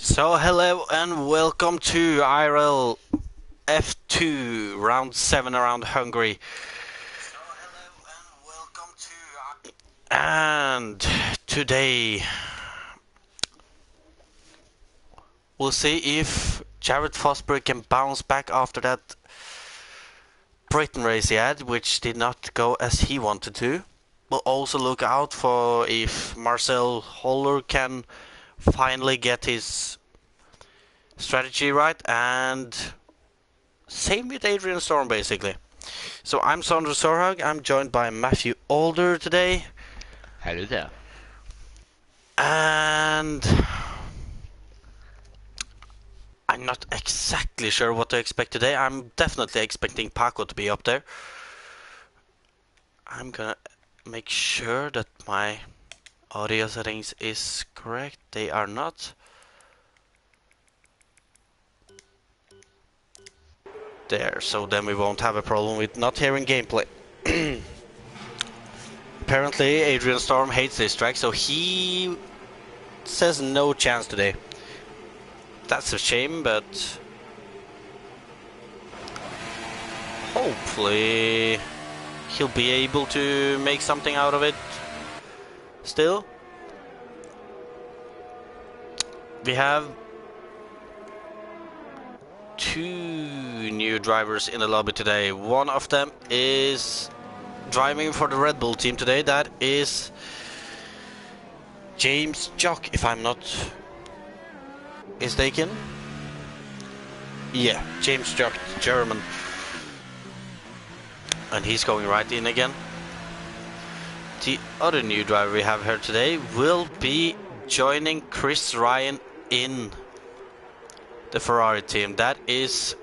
So hello and welcome to IRL F2 round 7 around Hungary. And today we'll see if Jared Fosbury can bounce back after that Britain race he had, which did not go as he wanted to. We'll also look out for if Marcel Holler can finally get his strategy right, and same with Adrian Storm basically. So I'm Sondre Sorhag, I'm joined by Matthew Alder today. Hello there. And I'm not exactly sure what to expect today. I'm definitely expecting Paco to be up there. I'm gonna make sure that my audio settings is correct. They are not. There, so then we won't have a problem with not hearing gameplay. Apparently Adrian Storm hates this track, so he says no chance today. That's a shame, but hopefully he'll be able to make something out of it. Still, we have two new drivers in the lobby today. One of them is driving for the Red Bull team today. That is James Jock, if I'm not mistaken. Yeah, James Jock, German. And he's going right in again. The other new driver we have here today will be joining Chris Ryan in the Ferrari team. That is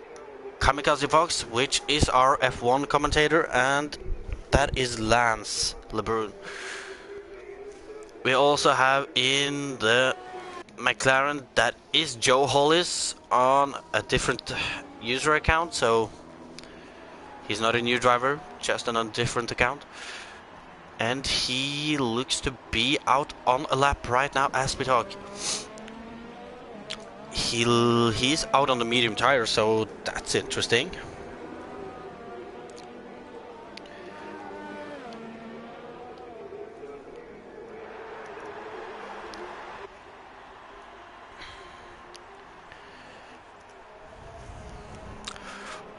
KAMIKAZE-FOX, which is our F1 commentator, and that is Lance LeBrun. We also have in the McLaren, that is Joe Hollis on a different user account, so he's not a new driver, just on a different account. And he looks to be out on a lap right now as we talk. He's out on the medium tire, so that's interesting.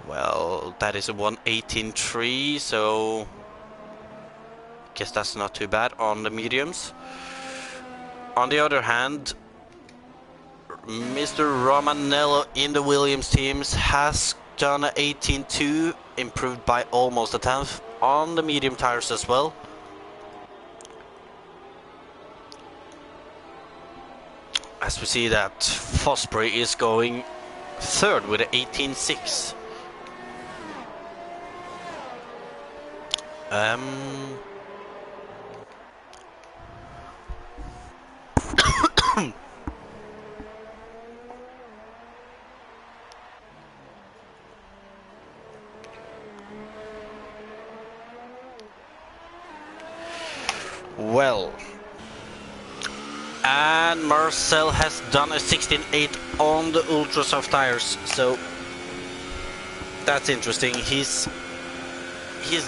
Well, that is a 1:18.3, so guess that's not too bad on the mediums. On the other hand, Mr. Romanello in the Williams teams has done an 18.2, improved by almost a tenth on the medium tires as well. As we see that Fosbury is going third with an 18.6. Well, and Marcel has done a 16.8 on the ultra soft tires, so that's interesting. He's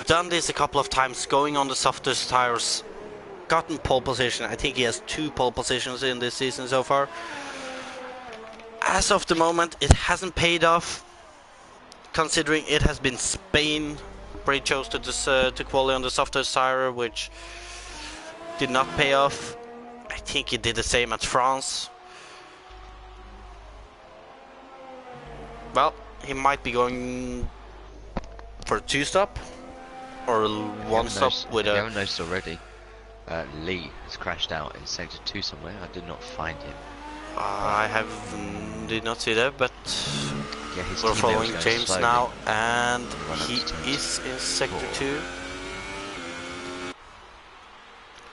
done this a couple of times, going on the softest tires, gotten pole position. I think he has 2 pole positions in this season so far. As of the moment, it hasn't paid off, considering it has been Spain where he chose to qualify on the softest tire, which did not pay off. I think he did the same at France. Well, he might be going for a 2-stop or 1-stop with a... a... We haven't noticed already. Lee has crashed out in sector 2 somewhere. I did not find him. did not see that, but yeah, we're following James slowly now, and he is in sector 2.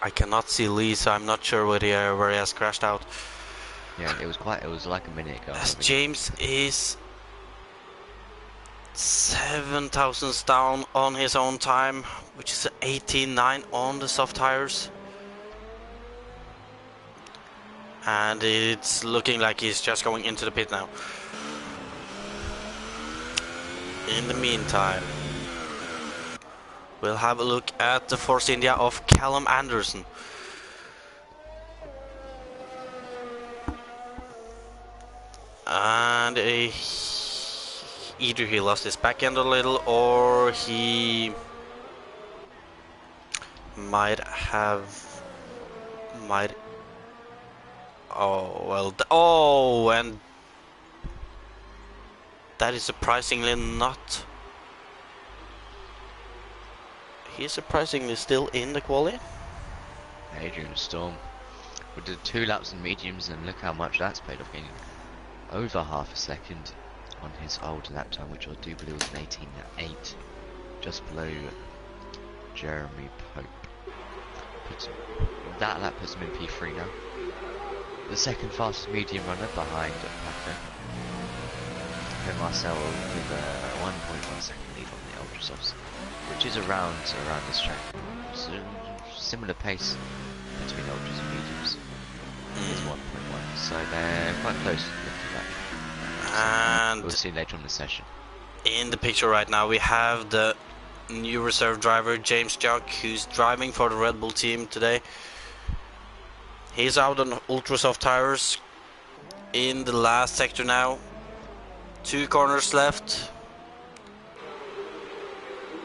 I cannot see Lee, so I'm not sure where he has crashed out. Yeah, it was like a minute ago. As James is 7 thousandths down on his own time, which is 18.9 on the soft tires. And it's looking like he's just going into the pit now. In the meantime, we'll have a look at the Force India of Callum Anderson. And either he lost his back end a little, or he might have... Oh, well... Oh, and... That is surprisingly not... He's surprisingly still in the quali. Adrian Storm. We did 2 laps in mediums, and look how much that's paid off, gaining over half a second on his old lap time, which I do believe was an 18.8, just below Jeremy Pope. That lap puts him in P3 now. The second fastest medium runner behind Paco. And Marcel with a 1.1 second lead on the Ultrasofts, which is around this track. It's a similar pace between Ultras and mediums. It's 1.1, so they're quite close looking back. And we'll see later on in the session. In the picture right now we have the new reserve driver James Junk, who's driving for the Red Bull team today. He's out on Ultrasoft tires in the last sector now. 2 corners left.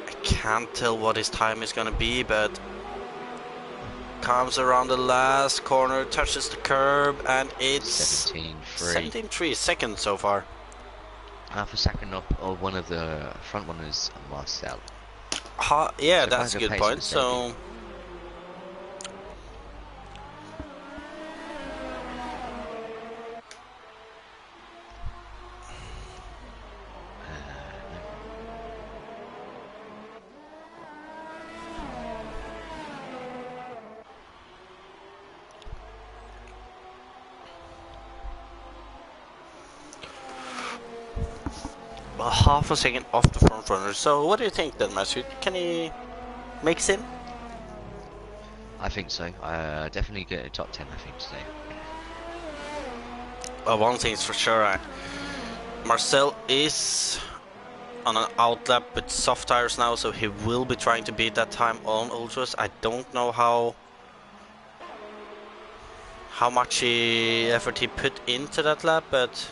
I can't tell what his time is gonna be, but comes around the last corner, touches the curb, and it's 17.3 seconds so far. Half a second up of one of the front runners, Marcel. Yeah, so that's a good point. So half a second off the front runner. So what do you think then, Matthew? Can he make sim? I think so. Definitely get a top 10, I think, today. Well, one thing is for sure, Marcel is on an outlap with soft tires now, so he will be trying to beat that time on ultras. I don't know how much effort he put into that lap, but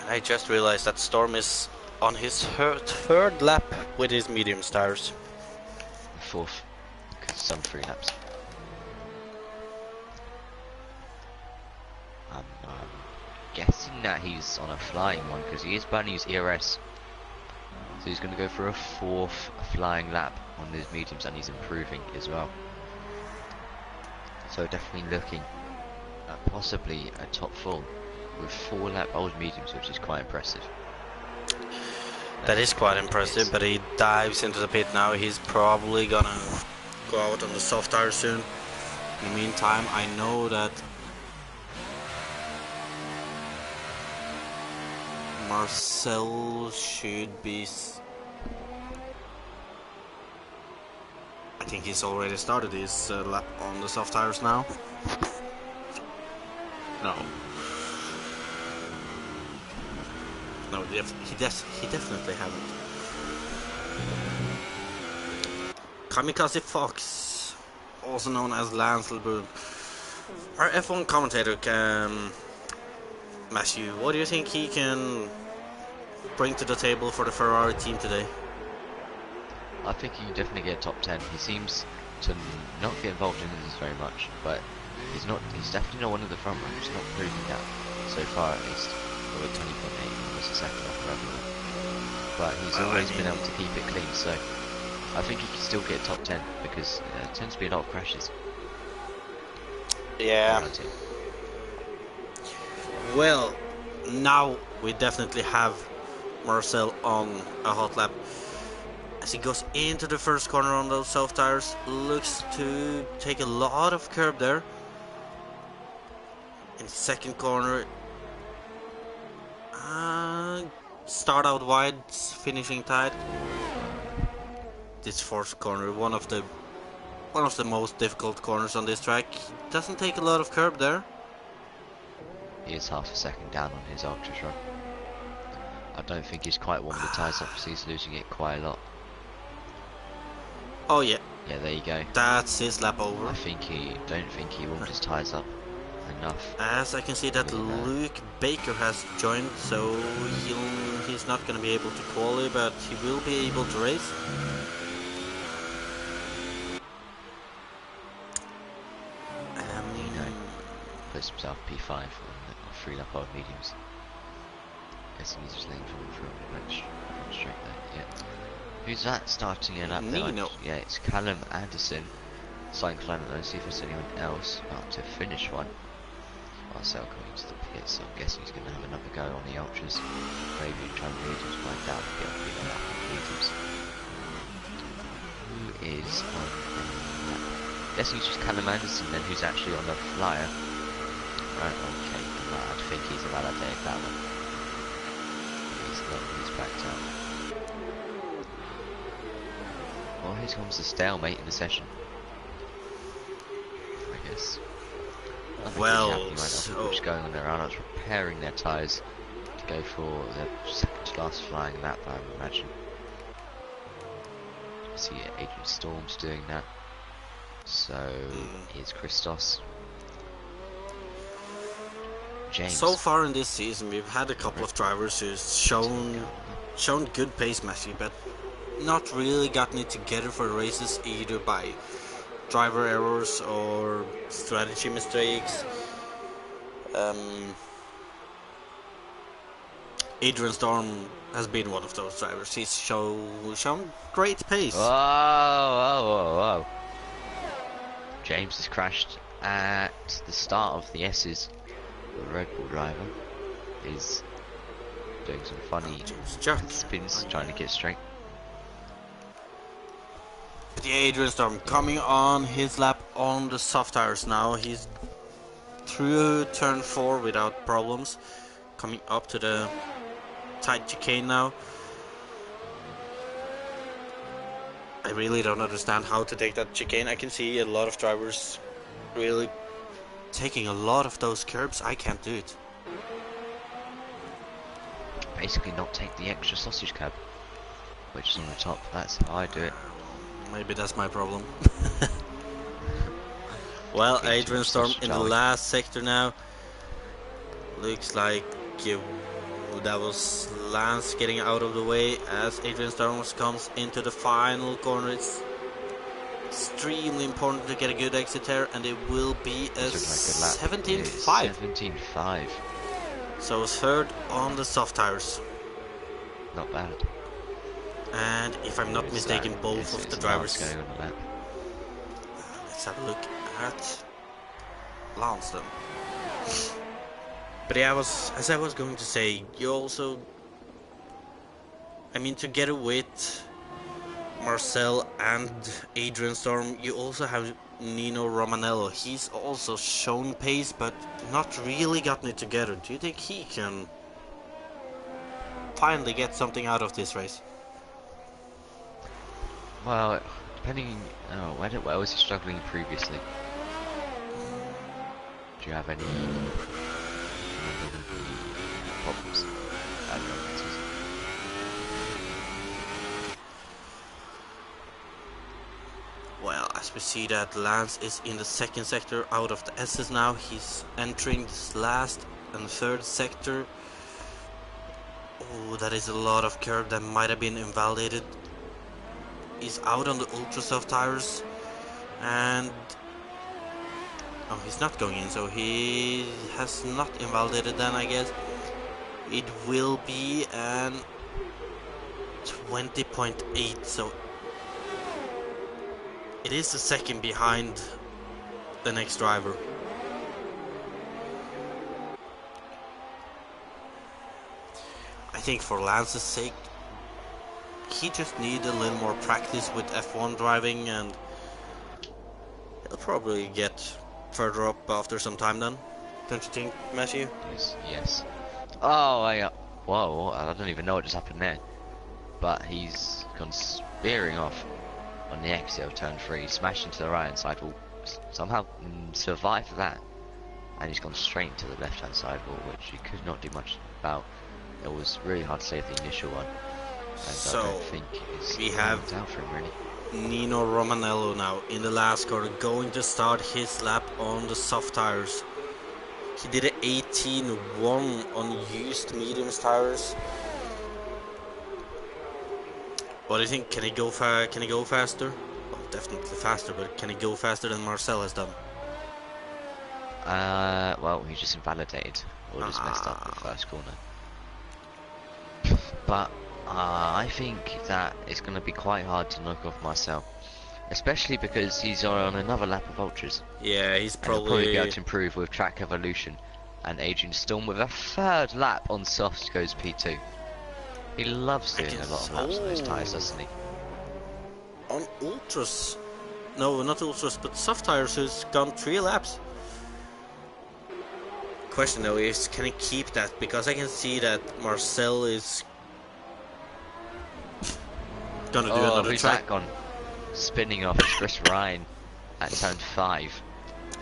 I just realized that Storm is on his third lap with his medium tires. 4th, because some 3 laps. I'm guessing that he's on a flying one, because he is burning his ERS. So he's going to go for a 4th flying lap on his mediums, and he's improving as well. So definitely looking at possibly a top 4 with 4 lap old mediums, which is quite impressive. That is quite impressive, but he dives into the pit now. He's probably gonna go out on the soft tire soon. In the meantime, I know that Marcel should be... I think he's already started his lap on the soft tires now. No, he definitely hasn't. KAMIKAZE-FOX, also known as Lance LeBoon. Our F1 commentator, Matthew, what do you think he can bring to the table for the Ferrari team today? I think he can definitely get a top 10. He seems to not get involved in this very much, but he's definitely not one of the front runners, not proving that so far at least. With 20.8 was the second off everyone, but he's always been able to keep it clean, so I think he can still get top 10 because there tends to be a lot of crashes. Yeah. Well, now we definitely have Marcel on a hot lap. As he goes into the first corner on those soft tires, looks to take a lot of curb there. In second corner, start out wide, finishing tight. This fourth corner, one of the one of the most difficult corners on this track. Doesn't take a lot of curb there. He is half a second down on his ultras run. I don't think he's quite warmed the tyres up because he's losing it quite a lot. Oh yeah. Yeah, there you go. That's his lap over. Don't think he warmed his tyres up enough. As I can see that Luke Baker has joined, so he's not going to be able to qualify, but he will be able to race. Puts himself P5 on 3 lap old mediums. Guessing he's just letting through on straight there. Yeah. Who's that starting a lap there? Yeah, it's Callum Anderson. Starting climb at those, see if there's anyone else about to finish one. Marcel coming to the pit, so I'm guessing he's going to have another go on the ultras. Maybe try and mediums, but I doubt he'll be able to lap on mediums. Who is on the lap? Guessing it's just Callum Anderson then, who's actually on the flyer. Right, okay, I think he's invalidated that one. He's not, he's backed up. Well, here comes the stalemate in the session. I guess. Well, so just going on their roundouts, repairing their tyres to go for their second to last flying lap, I would imagine. I see Adrian Storm's doing that. So, here's Christos. James. So far in this season, we've had a couple of drivers who's shown good pace, Matthew, but not really gotten it together for races, either by driver errors or strategy mistakes. Adrian Storm has been one of those drivers. He's shown great pace. Whoa. James has crashed at the start of the S's. The Red Bull driver is doing some funny spins, trying to get straight. The Adrian Storm coming on his lap on the soft tires now. He's through turn 4 without problems. Coming up to the tight chicane now. I really don't understand how to take that chicane. I can see a lot of drivers really taking a lot of those curbs. I can't do it. Basically not take the extra sausage curb, which is on the top. That's how I do it. Maybe that's my problem. Well, Adrian Storm in the last sector now. Looks like that was Lance getting out of the way as Adrian Storm comes into the final corner. It's extremely important to get a good exit there, and it will be a 17.5. 17.5. So third on the soft tires. Not bad. And if I'm not mistaken, both of the drivers. Going on the lap. Let's have a look at Lance then. But yeah, as I was going to say, you also, I mean, together with Marcel and Adrian Storm, you also have Nino Romanello. He's also shown pace, but not really gotten it together. Do you think he can finally get something out of this race? Well, depending. Oh, where was he struggling previously? Do you have any problems? I don't know. Well, as we see that Lance is in the second sector out of the S's now. He's entering this last and third sector. Oh, that is a lot of curb that might have been invalidated. He's out on the ultra soft tires, and oh, he's not going in, so he has not invalidated then, I guess. It will be an 20.8, so it is a second behind the next driver. I think for Lance's sake, he just needs a little more practice with F1 driving, and he'll probably get further up after some time then. Don't you think, Matthew? Yes. Oh, whoa, I don't even know what just happened there. But he's gone spearing off. on the exit of turn 3, smashed into the right hand side wall, somehow survived that, and he's gone straight into the left hand side wall, which he could not do much about. It was really hard to save the initial one, and So I don't think it's we have worked out for him really. Nino Romanello now in the last corner, going to start his lap on the soft tires. He did an 18.1 on used mediums tires. What do you think? Can he go faster? Well, definitely faster, but can he go faster than Marcel has done? Well, he just invalidated, or just messed up the first corner. But I think that it's going to be quite hard to knock off Marcel, especially because he's on another lap of ultras. Yeah, he's And he'll probably be probably... able to improve with track evolution. And Adrian Storm with a third lap on softs goes P2. He loves doing a lot of laps on those tyres, doesn't he? On ultras, no, not ultras, but soft tires, who's gone 3 laps. Question though is, can he keep that? Because I can see that Marcel is gonna do another who's track. that gone? Spinning off Chris Ryan at turn 5.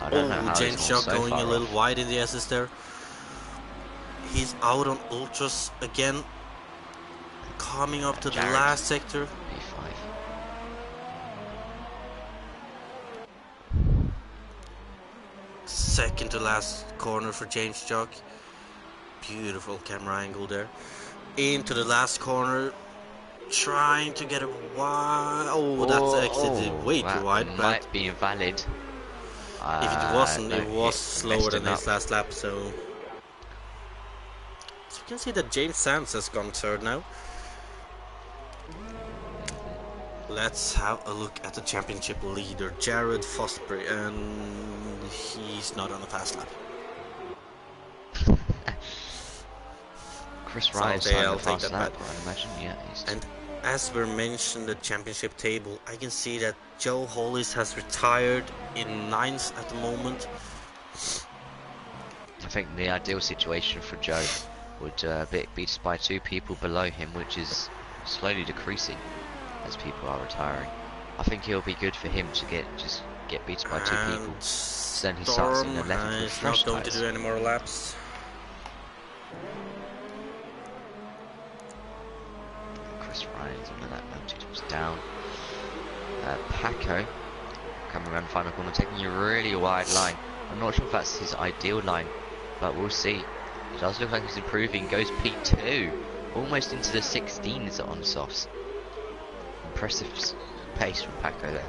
I don't know how James he's Shaw so going far a little off. wide in the S's there. He's out on ultras again, coming up to Jared. the last sector. P5. Second to last corner for James Jock. Beautiful camera angle there. Into the last corner, trying to get a wide. Oh, that's exited way too wide. But Might be invalid. if it wasn't, no, it was it slower messed than him his up. last lap. So you can see that James Sands has gone third now. Let's have a look at the championship leader, Jared Fosbury, and he's not on a fast lap. Chris Ryan starting the fast lap, I imagine. Yeah, and as we mentioned the championship table, I can see that Joe Hollis has retired in 9th at the moment. I think the ideal situation for Joe would be to buy 2 people below him, which is slowly decreasing as people are retiring. I think it'll be good for him to get beat by 2 people. So then he starts in 11th with fresh not going tyres. to do any more laps. Chris Ryan's under that altitude down. Paco coming around the final corner, taking a really wide line. I'm not sure if that's his ideal line, but we'll see. It does look like he's improving. Goes P2, almost into the 16s on softs. Impressive pace from Paco there.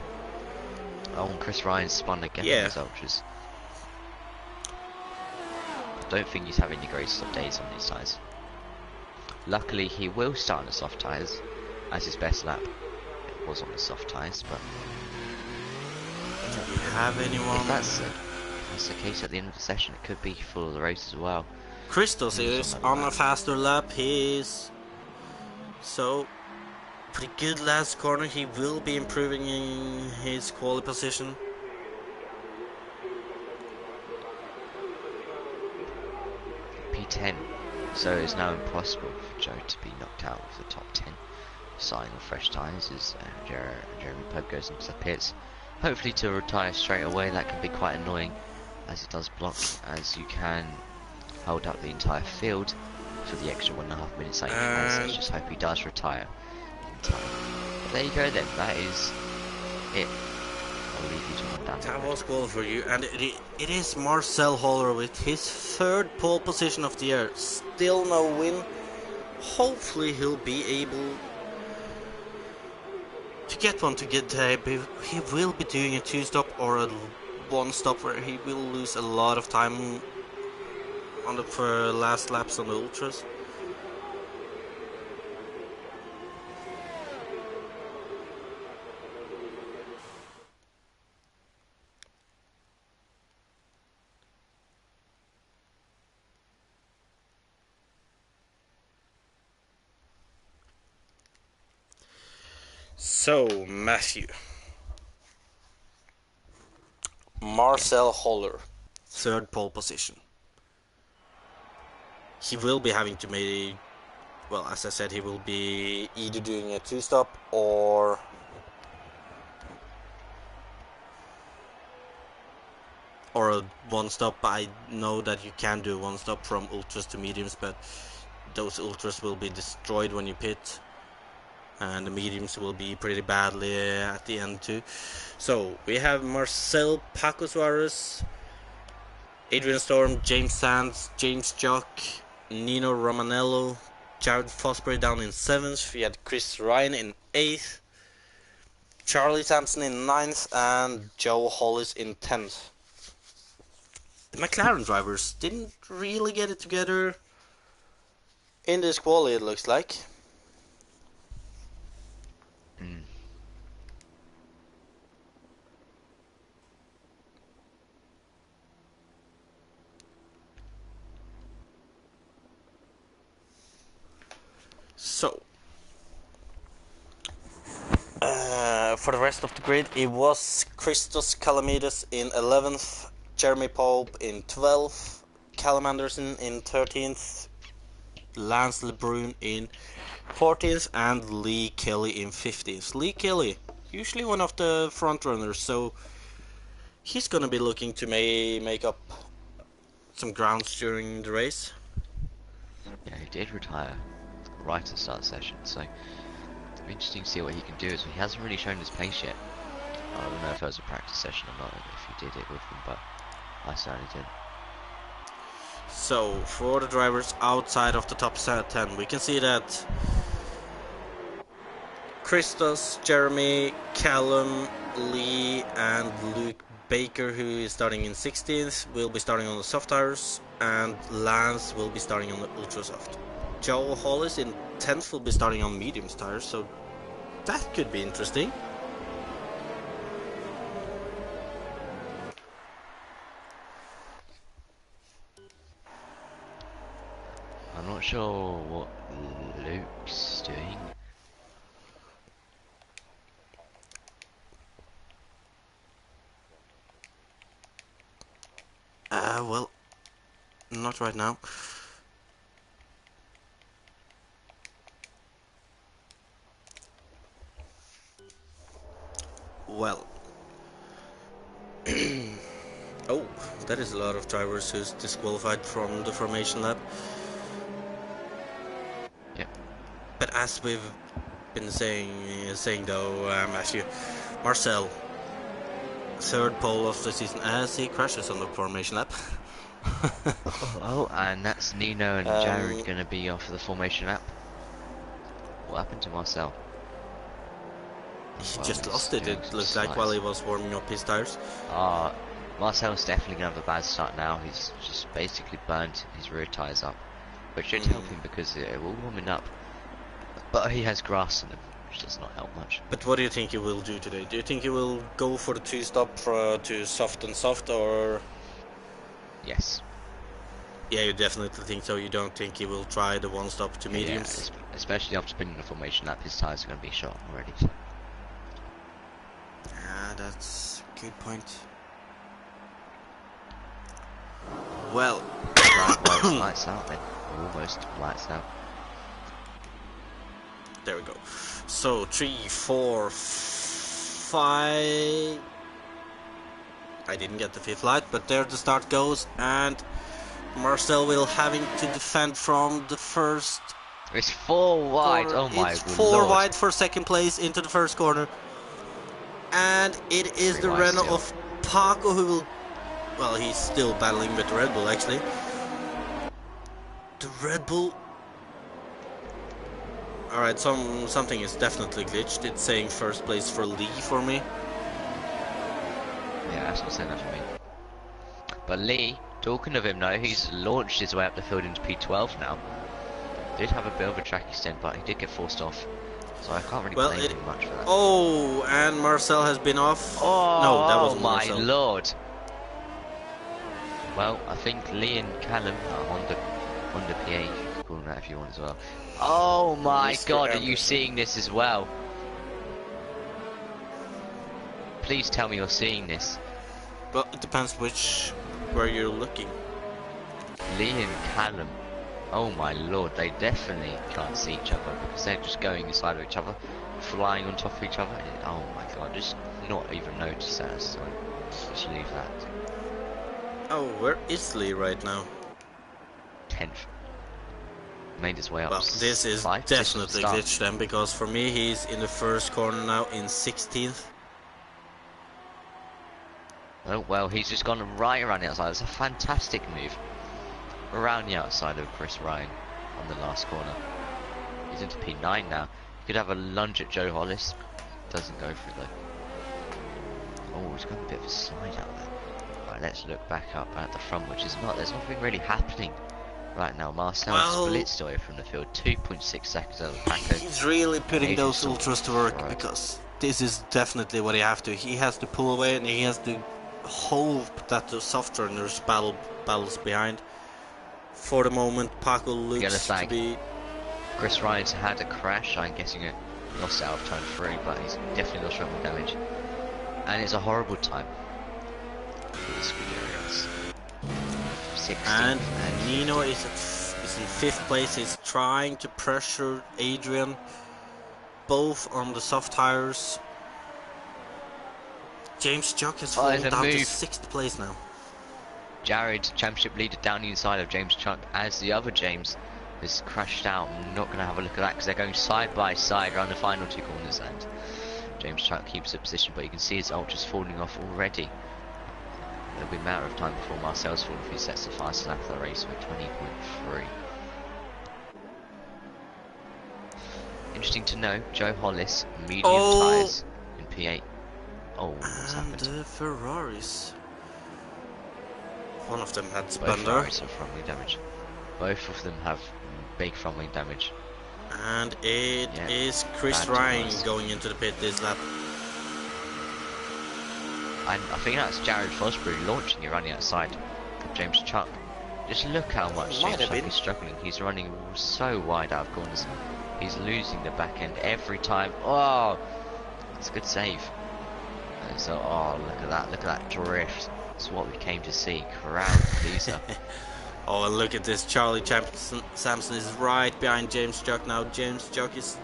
Oh, and Chris Ryan spun again on his ultras. I don't think he's having the greatest of days on these tyres. Luckily, he will start on the soft tyres as his best lap. It was on the soft tyres, but do you have anyone? If that's the case at the end of the session, it could be full of the race as well. Christos is on a faster lap. He is so pretty good last corner. He will be improving in his quali position. P10. So it's now impossible for Joe to be knocked out of the top 10. Starting with fresh tyres as Jeremy Pope goes into the pits. Hopefully to retire straight away. That can be quite annoying as it does block, as you can hold up the entire field for the extra 1.5 minutes that he has. Let's just hope he does retire in time. But there you go then, that is it. I'll leave you to run down. That was cool for you, and it is Marcel Holler with his 3rd pole position of the year. Still no win. Hopefully he'll be able to get one to get he will be doing a 2-stop or a 1-stop where he will lose a lot of time on the last laps on the ultras. So, Matthew. Marcel Holler, 3rd pole position. He will be having to make, well, as I said, he will be either doing a 2-stop or or a one stop. I know that you can do one stop from ultras to mediums, but those ultras will be destroyed when you pit, and the mediums will be pretty badly at the end too. So we have Marcel, Paco Suarez, Adrian Storm, James Sands, James Jock, Nino Romanello, Jared Fosbury down in 7th. We had Chris Ryan in 8th, Charlie Sampson in 9th, and Joe Hollis in 10th. The McLaren drivers didn't really get it together in this quali, it looks like. So, for the rest of the grid, it was Christos Kalamides in 11th, Jeremy Pope in 12th, Callum Anderson in 13th, Lance LeBrun in 14th, and Lee Kelly in 15th. Lee Kelly, usually one of the front runners, so he's gonna be looking to make up some grounds during the race. Yeah, he did retire right at the start of the session, so it'll be interesting to see what he can do, as he hasn't really shown his pace yet. I don't know if it was a practice session or not, if he did it with him, but I certainly did. So, for the drivers outside of the top 10, we can see that Christos, Jeremy, Callum, Lee, and Luke Baker, who is starting in 16th, will be starting on the soft tires, and Lance will be starting on the ultra soft. Joe Hollis in 10th will be starting on mediums tires, so that could be interesting. I'm not sure what Luke's doing. Well, not right now. Well. Oh, that is a lot of drivers who's disqualified from the formation lap. Yep. But as we've been saying though, Matthew, Marcel, third pole of the season as he crashes on the formation lap. Oh, and that's Nino and Jared going to be off of the formation lap. What happened to Marcel? He Well, just he's lost it, doing it some looked like, slides. while he was warming up his tires. Marcel's definitely going to have a bad start now. He's just basically burnt his rear tyres up, which should help him because it will warm him up. But he has grass in them, which does not help much. But what do you think he will do today? Do you think he will go for the two-stop to soft and soft, or...? Yes. Yeah, you definitely think so. You don't think he will try the one-stop to mediums? Yeah, especially after spinning the formation lap, his tyres are going to be shot already. So. Yeah, that's a good point. Well... Right, lights out then. Almost lights out. There we go. So 3, 4, 5. I didn't get the 5th light, but there the start goes, and Marcel will having to defend from the first. It's 4 wide. Corner. Oh my It's god. 4 wide for second place into the first corner, and it is the Renault of Paco who will. Well, he's still battling with the Red Bull actually. The Red Bull. Alright, something is definitely glitched. It's saying first place for Lee for me. Yeah, that's not saying that for me. But Lee, talking of him now, he's launched his way up the field into P12 now. Did have a bit of a track extent, but he did get forced off. So I can't really blame him much for that. Oh, and Marcel has been off. Oh, no, that wasn't my Marcel. lord. Well, I think Lee and Callum are on the PA, you can call them that if you want as well. Oh my Mr. god, Anderson. are you seeing this as well? Please tell me you're seeing this. Well, it depends where you're looking. Lee and Callum. Oh my lord, they definitely can't see each other because they're just going inside of each other, flying on top of each other. Oh my god, just not even notice that, so just leave that. Oh, where is Lee right now? 10th. Made his way up. Well, this is 5 positions definitely to start. glitched then, because for me he's in the first corner now in 16th. Oh, well, he's just gone right around the outside. It's a fantastic move. Around the outside of Chris Ryan on the last corner. He's into P9 now. He could have a lunge at Joe Hollis. Doesn't go for it though. Oh, he's got a bit of a slide out there. Right, let's look back up at the front, which is not, there's nothing really happening right now. Marcel splits away from the field, 2.6 seconds out of the pack. He's really putting Adrian those Storm ultras to work, right. because this is definitely what he has to. He has to pull away and he has to hope that the soft runners battles behind. For the moment, Paco looks to be... Chris Ryan's had a crash. I'm guessing it lost out of turn 3, but he's definitely lost more damage. And it's a horrible time for the Scuderians. 16th, and Nino is in 5th place. He's trying to pressure Adrian, both on the soft tires. James Chuck has fallen down to 6th place now. Jared, championship leader, down the inside of James Chuck as the other James has crashed out. I'm not going to have a look at that because they're going side by side around the final 2 corners, and James Chuck keeps the position, but you can see his ultras falling off already. It'll be a matter of time before Marcel's fall if he sets the fastest lap of the race with 20.3. Interesting to know, Joe Hollis, medium tyres in P8. Oh, what's happened? And the Ferraris. One of them had Both Spender. Ferraris have front wing damage. Both of them have big front wing damage. And it is Chris Ryan going into the pit this lap. And I think that's Jared Fosbury launching it running outside of James Chuck. Just look how much James Chuck is struggling. He's running so wide out of corners. He's losing the back end every time. Oh, it's a good save. And so, oh, look at that drift. That's what we came to see. Crowd pleaser. Oh, and look at this. Charlie Sampson is right behind James Chuck now. James Chuck is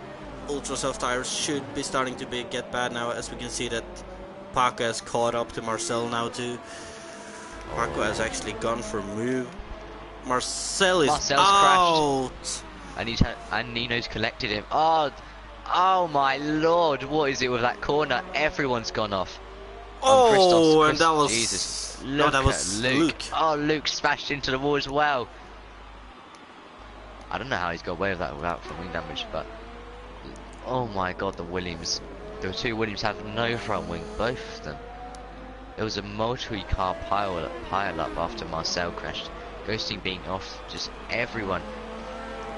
ultra soft tires should be starting to get bad now, as we can see that Paco has caught up to Marcel now too. Paco has actually gone for a move. Marcel's out. Crashed. And Nino's collected him. Oh my lord, what is it with that corner? Everyone's gone off. And that was Jesus. Look that was Luke. Oh, Luke smashed into the wall as well. I don't know how he's got away with that without front wing damage, but oh my god, the two Williams have no front wing, both of them. There was a multi-car pile up after Marcel crashed. Ghosting being off, just everyone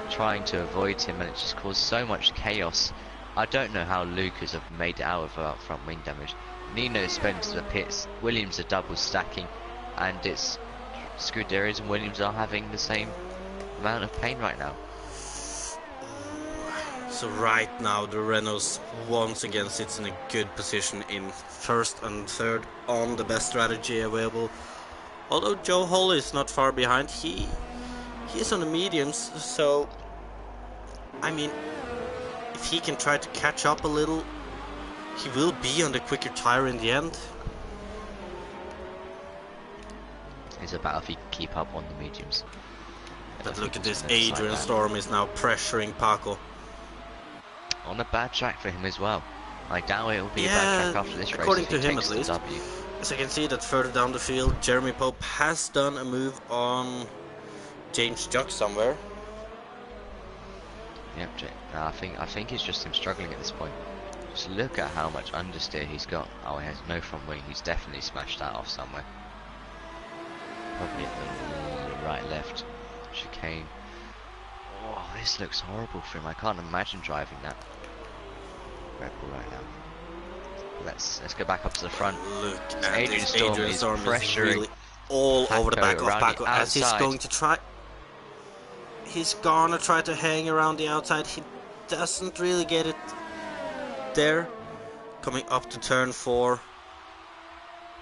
trying to avoid him, and it just caused so much chaos. I don't know how Lucas have made it out without front wing damage. Nino spent to the pits, Williams are double stacking, and it's Scuderi's and Williams are having the same amount of pain right now. So right now the Renaults once again sits in a good position in 1st and 3rd on the best strategy available. Although Joe Hull is not far behind, he's on the mediums, so I mean, if he can try to catch up a little, he will be on the quicker tire in the end. It's about if he can keep up on the mediums. But look at this, Adrian Storm is now pressuring Paco. On a bad track for him as well. I doubt it will be a bad track after this race. According to him at least. As I can see that further down the field, Jeremy Pope has done a move on James Chuck somewhere. Yep, I think it's just him struggling at this point. Just look at how much understeer he's got. Oh, he has no front wing. He's definitely smashed that off somewhere. Probably at the right, left chicane. Oh, this looks horrible for him. I can't imagine driving that Red Bull right now. Let's go back up to the front. Look so at Adrian Storm is pressuring really all Paco over the back of Paco as he's going to try. He's gonna try to hang around the outside. He doesn't really get it there. Coming up to turn 4.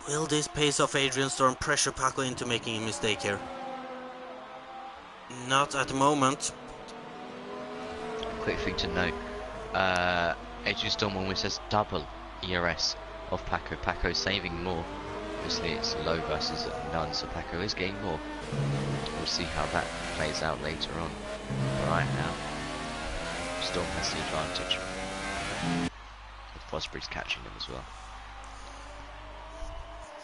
Will this pace off Adrian Storm pressure Paco into making a mistake here? Not at the moment. Quick thing to note, Adrian Storm almost has double ERS of Paco. Paco saving more Obviously it's low versus none, so Paco is getting more. We'll see how that plays out later on. But right now, Storm has the advantage. Fosbury's catching him as well.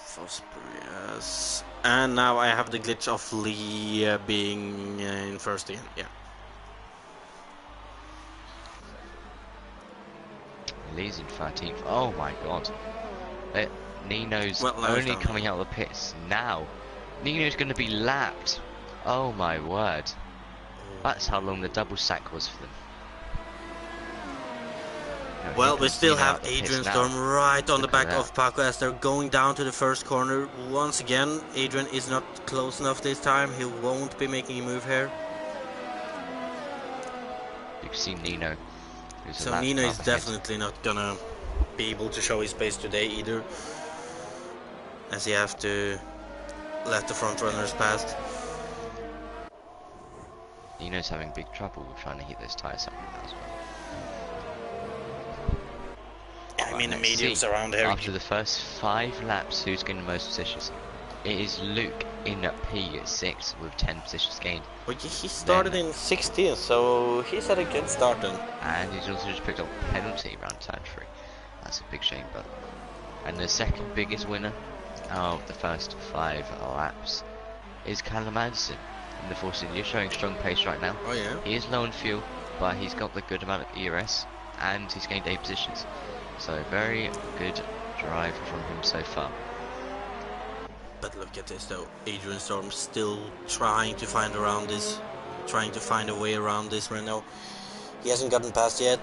Fosbury, yes. And now I have the glitch of Lee being in first again. Yeah. Lee's in 13th. Oh my god. Nino's well, only coming out of the pits now. Nino's going to be lapped. Oh my word. That's how long the double sack was for them. No, well, we still have Adrian Adrian Storm right on the back that. of Paco as they're going down to the first corner. Once again, Adrian is not close enough this time. He won't be making a move here. You can see Nino. So Nino is definitely not gonna be able to show his pace today either, as he have to let the front runners past. Nino's having big trouble with trying to heat those tyres up now as well. I mean, the mediums around here. After the first 5 laps, who's getting the most positions? It is Luke in P6 with 10 positions gained. Well, he started in 16th, so he's had a good start then. And he's also just picked up a penalty around turn 3. That's a big shame, but... And the second biggest winner out of the first 5 laps is Callum Anderson. In the 14th, you're showing strong pace right now. Oh yeah. He is low on fuel, but he's got the good amount of ERS, and he's gained 8 positions. So very good drive from him so far. But look at this though, Adrian Storm still trying to find around this, trying to find a way around this right now. He hasn't gotten past yet.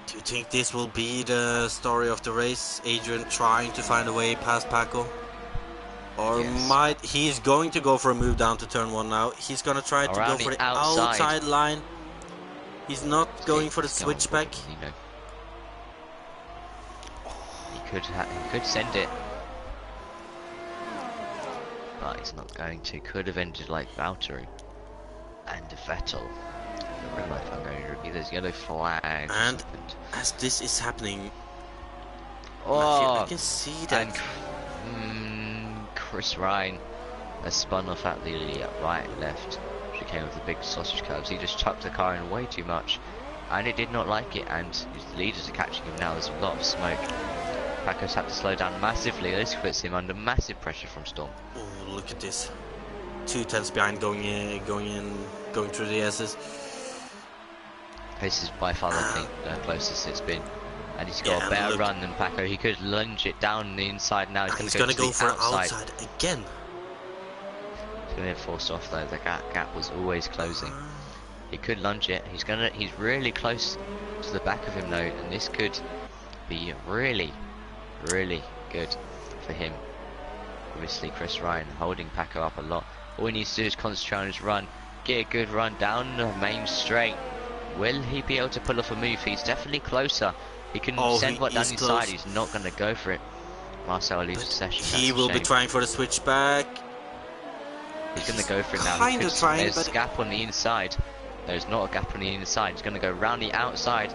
Do you think this will be the story of the race? Adrian trying to find a way past Paco? Or yes. he's going to go for a move down to turn 1 now. He's gonna try to go for the outside line. He's not going for the switchback. He could send it, but he's not going to. Could have ended like Valtteri and Vettel. In real life, I'm going to repeat those yellow flags. And as this is happening, I can see that. And Chris Ryan has spun off at the right and left. She came with the big sausage curves. He just chucked the car in way too much, and it did not like it. And his leaders are catching him now. There's a lot of smoke. Paco's had to slow down massively. This puts him under massive pressure from Storm. Oh, look at this! 2 tenths behind, going through the S's. This is by far the closest it's been, and he's got a better run than Paco. He could lunge it down the inside now. He's going to go for outside again. He's going to get forced off though. The gap was always closing. He could lunge it. He's really close to the back of him though, and this could be really good for him. Obviously Chris Ryan holding Paco up a lot. All he needs to do is concentrate on his run, get a good run down the main straight. Will he be able to pull off a move? He's definitely closer. He can send one down inside. He's not going to go for it. Marcel leaves the session. He will be trying for the switchback. He's going to go for it now. Kind of trying, there's a gap on the inside. There's not a gap on the inside. He's going to go round the outside.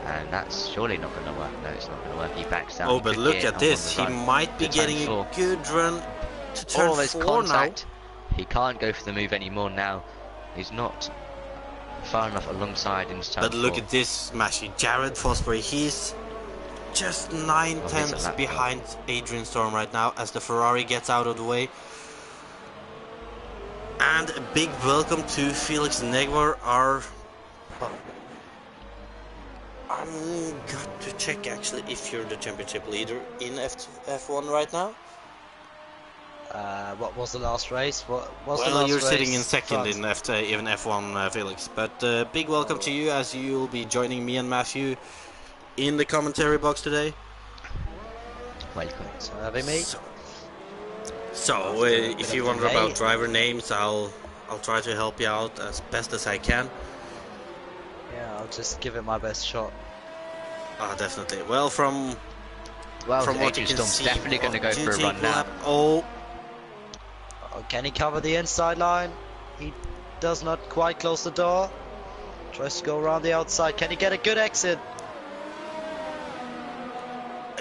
And that's surely not going to work. No, it's not going to work. He backs down. Oh, but look at this. He might be getting a good run to turn 4 now. He can't go for the move anymore now. He's not far enough alongside in turn 4. But look at this, Mashy. Jared Fosbury, he's just 9 tenths behind Adrian Storm right now as the Ferrari gets out of the way. And a big welcome to Felix Negvar, I'm got to check actually if you're the championship leader in F1 right now. What was the last race? What was well, the last you're race? sitting in second in even F1, Felix. But big welcome to you as you'll be joining me and Matthew in the commentary box today. Welcome. So having me. So if you wonder about driver names, I'll try to help you out as best as I can. Yeah, I'll just give it my best shot. Ah, definitely. Well, from what you can see, definitely going to go for a run now. Oh, can he cover the inside line? He does not quite close the door. Tries to go around the outside. Can he get a good exit?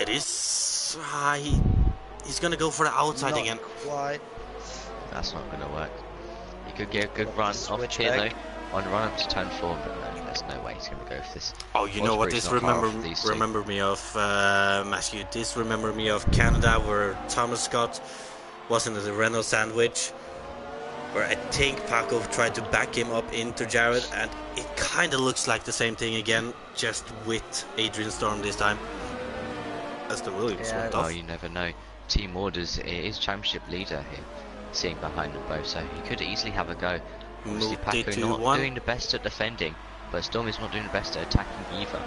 It is. He's gonna go for the outside Not again. quite. That's not going to work. He could get a good run off Switch here back. though, on run up to turn 4, but no, there's no way he's going to go for this. Oh, you know what Osprey's this not far off these two. remember me of, Matthew? This remember me of Canada, where Thomas Scott was in the Renault sandwich, where I think Paco tried to back him up into Jared, and it kind of looks like the same thing again, just with Adrian Storm this time. As the Williams went Well, off. you never know. Team Orders is championship leader here, sitting behind them both, so he could easily have a go. Obviously, Paco not doing the best at defending, but Storm is not doing the best at attacking either.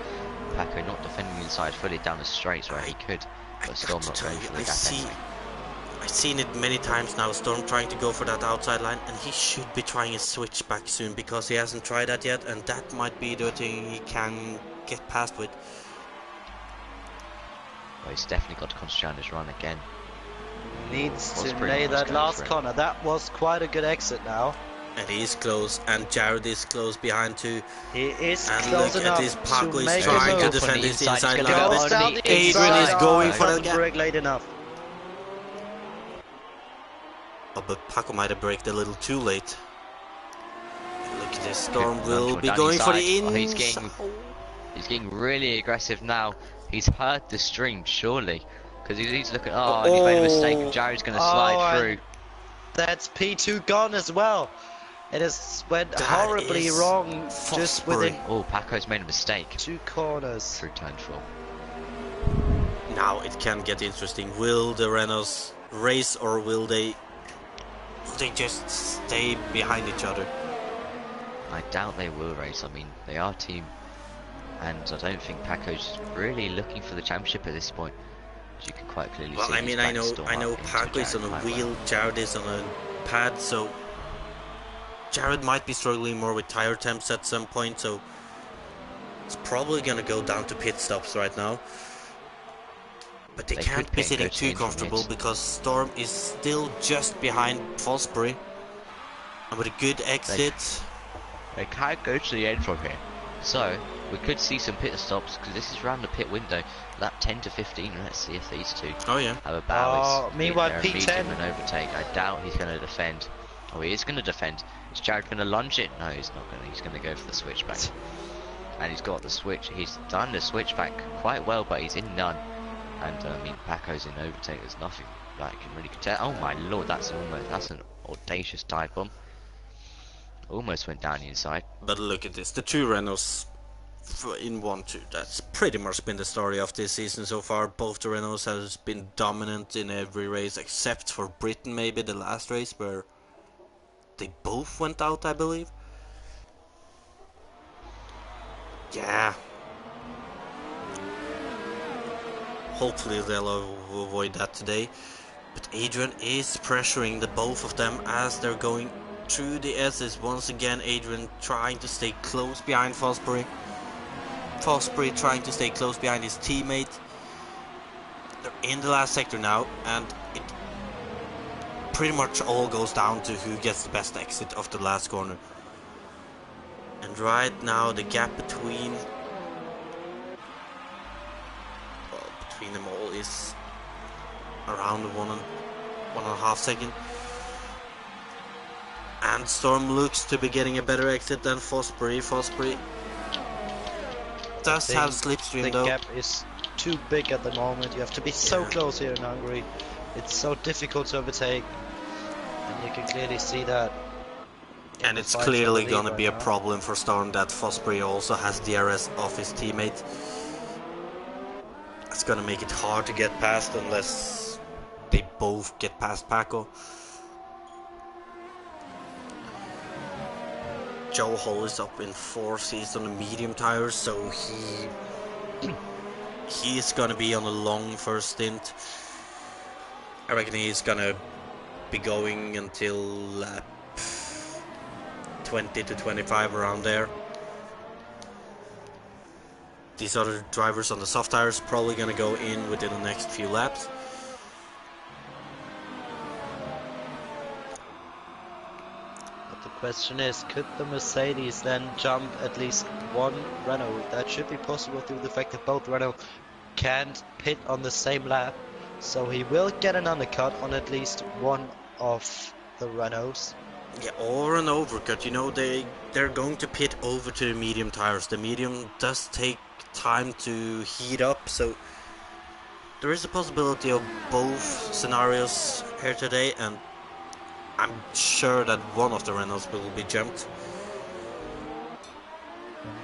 Paco not defending inside fully down the straights where he could, but Storm not going for the gap anyway. I've seen it many times now, Storm trying to go for that outside line, and he should be trying a switch back soon, because he hasn't tried that yet, and that might be the thing he can get past with. Well, he's definitely got to concentrate on his run again. Needs Was to pretty lay much that going last for it. corner. That was quite a good exit now. And he is close, and Jared is close behind too. He is And close look enough at this, Paco to is make trying a to move. defend From the his inside, inside he's line. gonna go Goes on down the the Adrian inside. is going Oh, for the doesn't gap. break late enough. Oh, but Paco might have braked a little too late. Look at this, Storm Good will run be down going for inside. the Oh, ins. he's getting really aggressive now. He's heard the stream, surely. Because he's looking, and he's made a mistake. Jared's going to slide through. That's P2 gone as well. It has went That horribly is wrong just Fosbury. within Oh, Paco's made a mistake 2 corners. through turn 4. Now it can get interesting. Will the Renaults race, or will they just stay behind each other? I doubt they will race. I mean, they are a team. And I don't think Paco's really looking for the championship at this point. As you can quite clearly Well, see. I he's mean, I backed know Storm up into Paco is on Jared a quite wheel, well. Jared is on a pad, so Jared might be struggling more with tire temps at some point, so it's probably gonna go down to pit stops right now. But they can't could be get sitting good too in from comfortable, it. because Storm is still just behind Fosbury. And with a good exit, They can't go to the end from here. So, we could see some pit stops, because this is around the pit window. Lap 10 to 15, let's see if these two oh yeah, have a battle. Meanwhile, They're P10. medium and overtake. I doubt he's going to defend. Oh, he is going to defend. Is Jared going to lunge it? No, he's not going to. He's going to go for the switchback. And he's got the switch. He's done the switchback quite well, but he's in none. And I mean, Paco's in overtake. There's nothing that I can really contest. Oh my lord, that's an audacious dive bomb. Almost went down the inside. but look at this, the two Renaults in 1-2. That's pretty much been the story of this season so far. Both the Renaults has been dominant in every race, except for Britain, maybe the last race, where they both went out, I believe. Yeah. Hopefully they'll avoid that today. But Adrian is pressuring the both of them as they're going through the S's. Once again, Adrian trying to stay close behind Fosbury. Fosbury trying to stay close behind his teammate. They're in the last sector now, and it pretty much all goes down to who gets the best exit of the last corner. And right now the gap between them all is around 1.5 seconds. And Storm looks to be getting a better exit than Fosbury. Fosbury does have slipstream though. The gap is too big at the moment. You have to be so close here in Hungary. It's so difficult to overtake. And you can clearly see that. And it's clearly gonna be a problem for Storm that Fosbury also has DRS off his teammate. It's gonna make it hard to get past unless they both get past Paco. Joe Hall is up in 4th. He's on the medium tires, so he is gonna be on a long first stint. I reckon he's gonna be going until lap 20 to 25, around there. These other drivers on the soft tires probably gonna go in within the next few laps. But the question is, could the Mercedes then jump at least one Renault? That should be possible through the fact that both Renault can't pit on the same lap, so he will get an undercut on at least one of the Renaults. Yeah, or an overcut. You know, they're going to pit over to the medium tires. The medium does take time to heat up, so there is a possibility of both scenarios here today, and I'm sure that one of the Renaults will be jumped.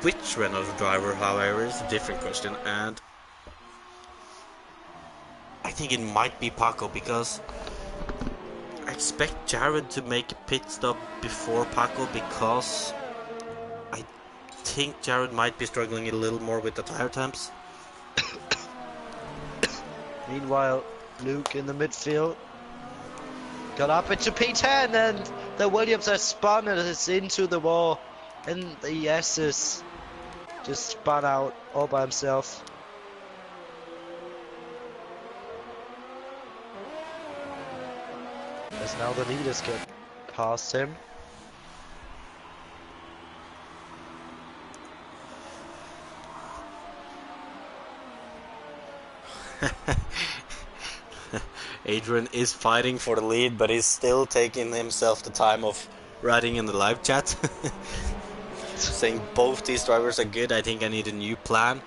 Which Renault driver, however, is a different question, and I think it might be Paco, because I expect Jared to make a pit stop before Paco, because I think Jared might be struggling a little more with the tire temps. Meanwhile, Luke in the midfield got up into P10, and the Williams has spun and it's into the wall, and the S's just spun out all by himself. As now the leaders get past him. Adrian is fighting for the lead, but he's still taking himself the time of writing in the live chat. Saying both these drivers are good. I think I need a new plan.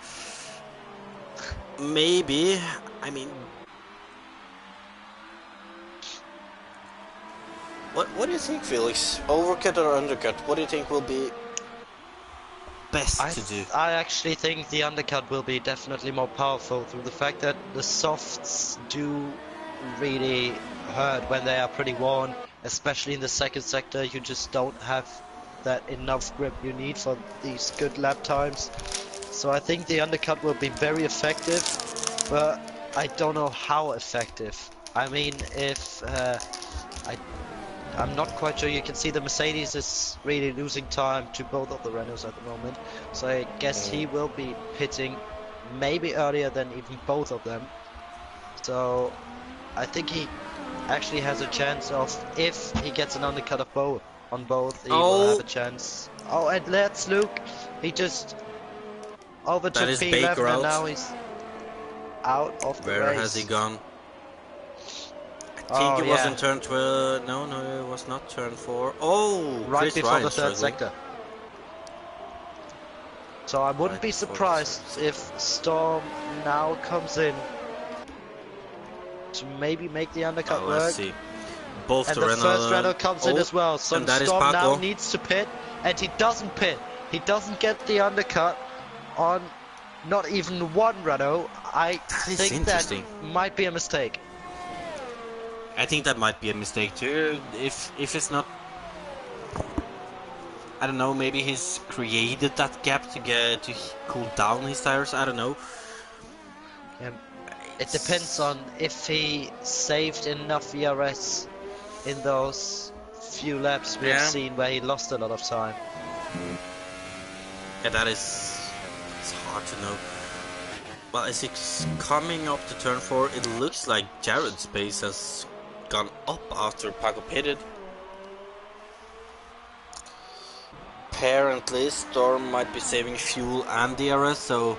Maybe, I mean, what do you think, Felix? Overcut or undercut? What do you think will be best to do? I actually think the undercut will be definitely more powerful, through the fact that the softs do really hurt when they are pretty worn, especially in the second sector. You just don't have that enough grip you need for these good lap times. So I think the undercut will be very effective, but I don't know how effective. I mean, if I'm not quite sure. You can see the Mercedes is really losing time to both of the Renaults at the moment, so I guess he will be pitting maybe earlier than even both of them. So I think he actually has a chance of, if he gets an undercut of both on both, he will have a chance. Oh, and let's Luke. He just overtook P11 and now he's out of the race. Where has he gone? I think it was in turn 12. No, it was not turn 4. Oh, right Chris before Ryan the third struggling. sector. So I wouldn't be surprised if Storm now comes in to maybe make the undercut work. Let's see. Both and the first Renault comes in as well. So Storm now needs to pit, and he doesn't pit. He doesn't get the undercut on not even one Renault. I think that might be a mistake. I think that might be a mistake too. If it's not, I don't know. Maybe he's created that gap to cool down his tires. I don't know. It depends on if he saved enough ERS in those few laps we have seen where he lost a lot of time. Yeah, it's hard to know. Well, as it's coming up to turn 4, it looks like Jared's pace has gone up after Paco pitted. Apparently, Storm might be saving fuel and DRS, so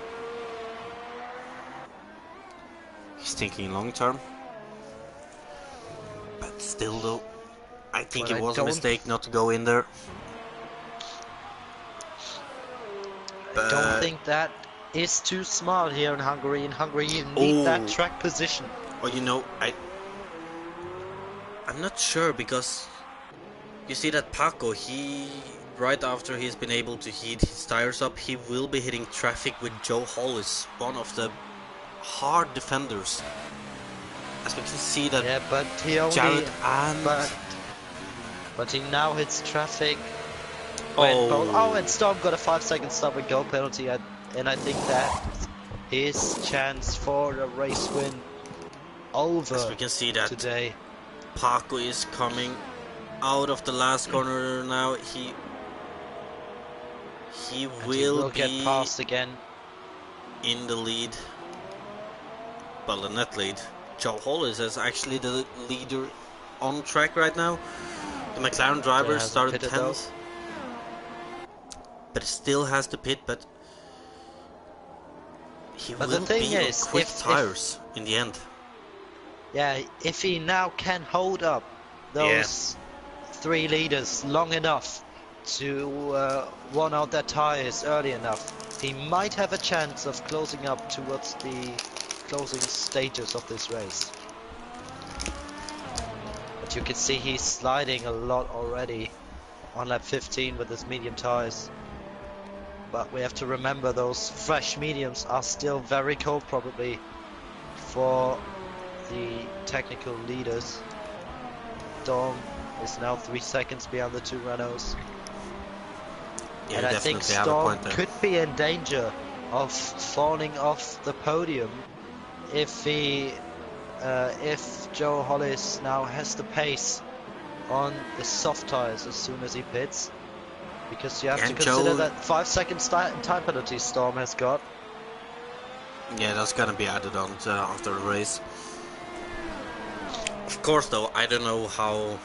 he's thinking long term. But still, though, I think it was a mistake not to go in there. I don't think that is too smart here in Hungary. In Hungary, you need that track position. Oh, you know, I'm not sure, because you see that Paco, right after he's been able to heat his tires up, he will be hitting traffic with Joe Hollis, one of the hard defenders. As we can see that but he only, Jared and... But he now hits traffic. And Storm got a 5-second stop and go penalty, and I think that his chance for a race win over. As we can see that today. Paco is coming out of the last corner now. He will be get past again in the lead. Well, the net lead. Joe Hollis is actually the leader on track right now. The McLaren driver started 10th, but still has to pit. But he But the will thing be on is, quick if tires in the end. yeah, if he now can hold up Yeah. those three leaders long enough to run out their tires early enough, he might have a chance of closing up towards the closing stages of this race. But you can see he's sliding a lot already on lap 15 with his medium tires. But we have to remember those fresh mediums are still very cold probably for the technical leaders. Storm is now 3 seconds behind the two Renaults. Yeah, And you I think definitely have a Storm point there. could be in danger of falling off the podium if Joe Hollis now has the pace on the soft tires as soon as he pits, because you have to And consider Joe, that 5 second time penalty Storm has got. yeah, that's gonna be added on to after the race. Of course, though, I don't know how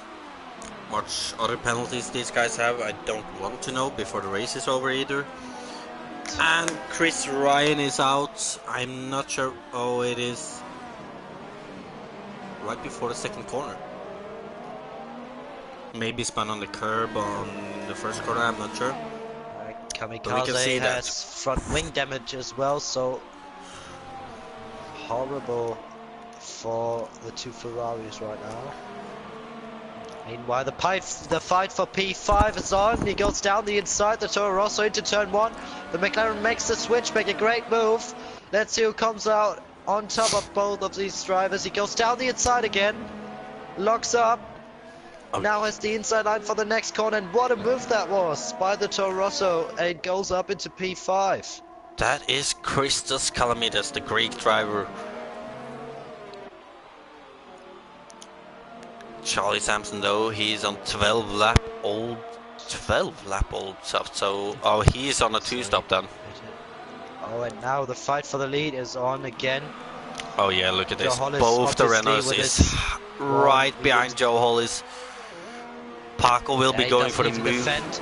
much other penalties these guys have. I don't want to know before the race is over either. And Chris Ryan is out. I'm not sure. Oh, it is right before the second corner. Maybe spun on the curb on the first corner, I'm not sure. But we can Kamikaze see has that. front wing damage as well, so horrible for the two Ferraris right now. Meanwhile, the fight for P5 is on. He goes down the inside, the Toro Rosso into turn 1. The McLaren makes the switch, make a great move. Let's see who comes out on top of both of these drivers. He goes down the inside again, locks up. Oh. Now has the inside line for the next corner, and what a move that was by the Toro Rosso, and it goes up into P5. That is Christos Kalamidas, the Greek driver. Charlie Sampson, though, he's on 12 lap old stuff. So, oh, he's on a 2-stop then. Oh, and now the fight for the lead is on again. Oh yeah, look at Joe this. Hollis Both the obviously Renaults with is his right one behind Joe Hollis. Paco will be he going doesn't for the even move. defend.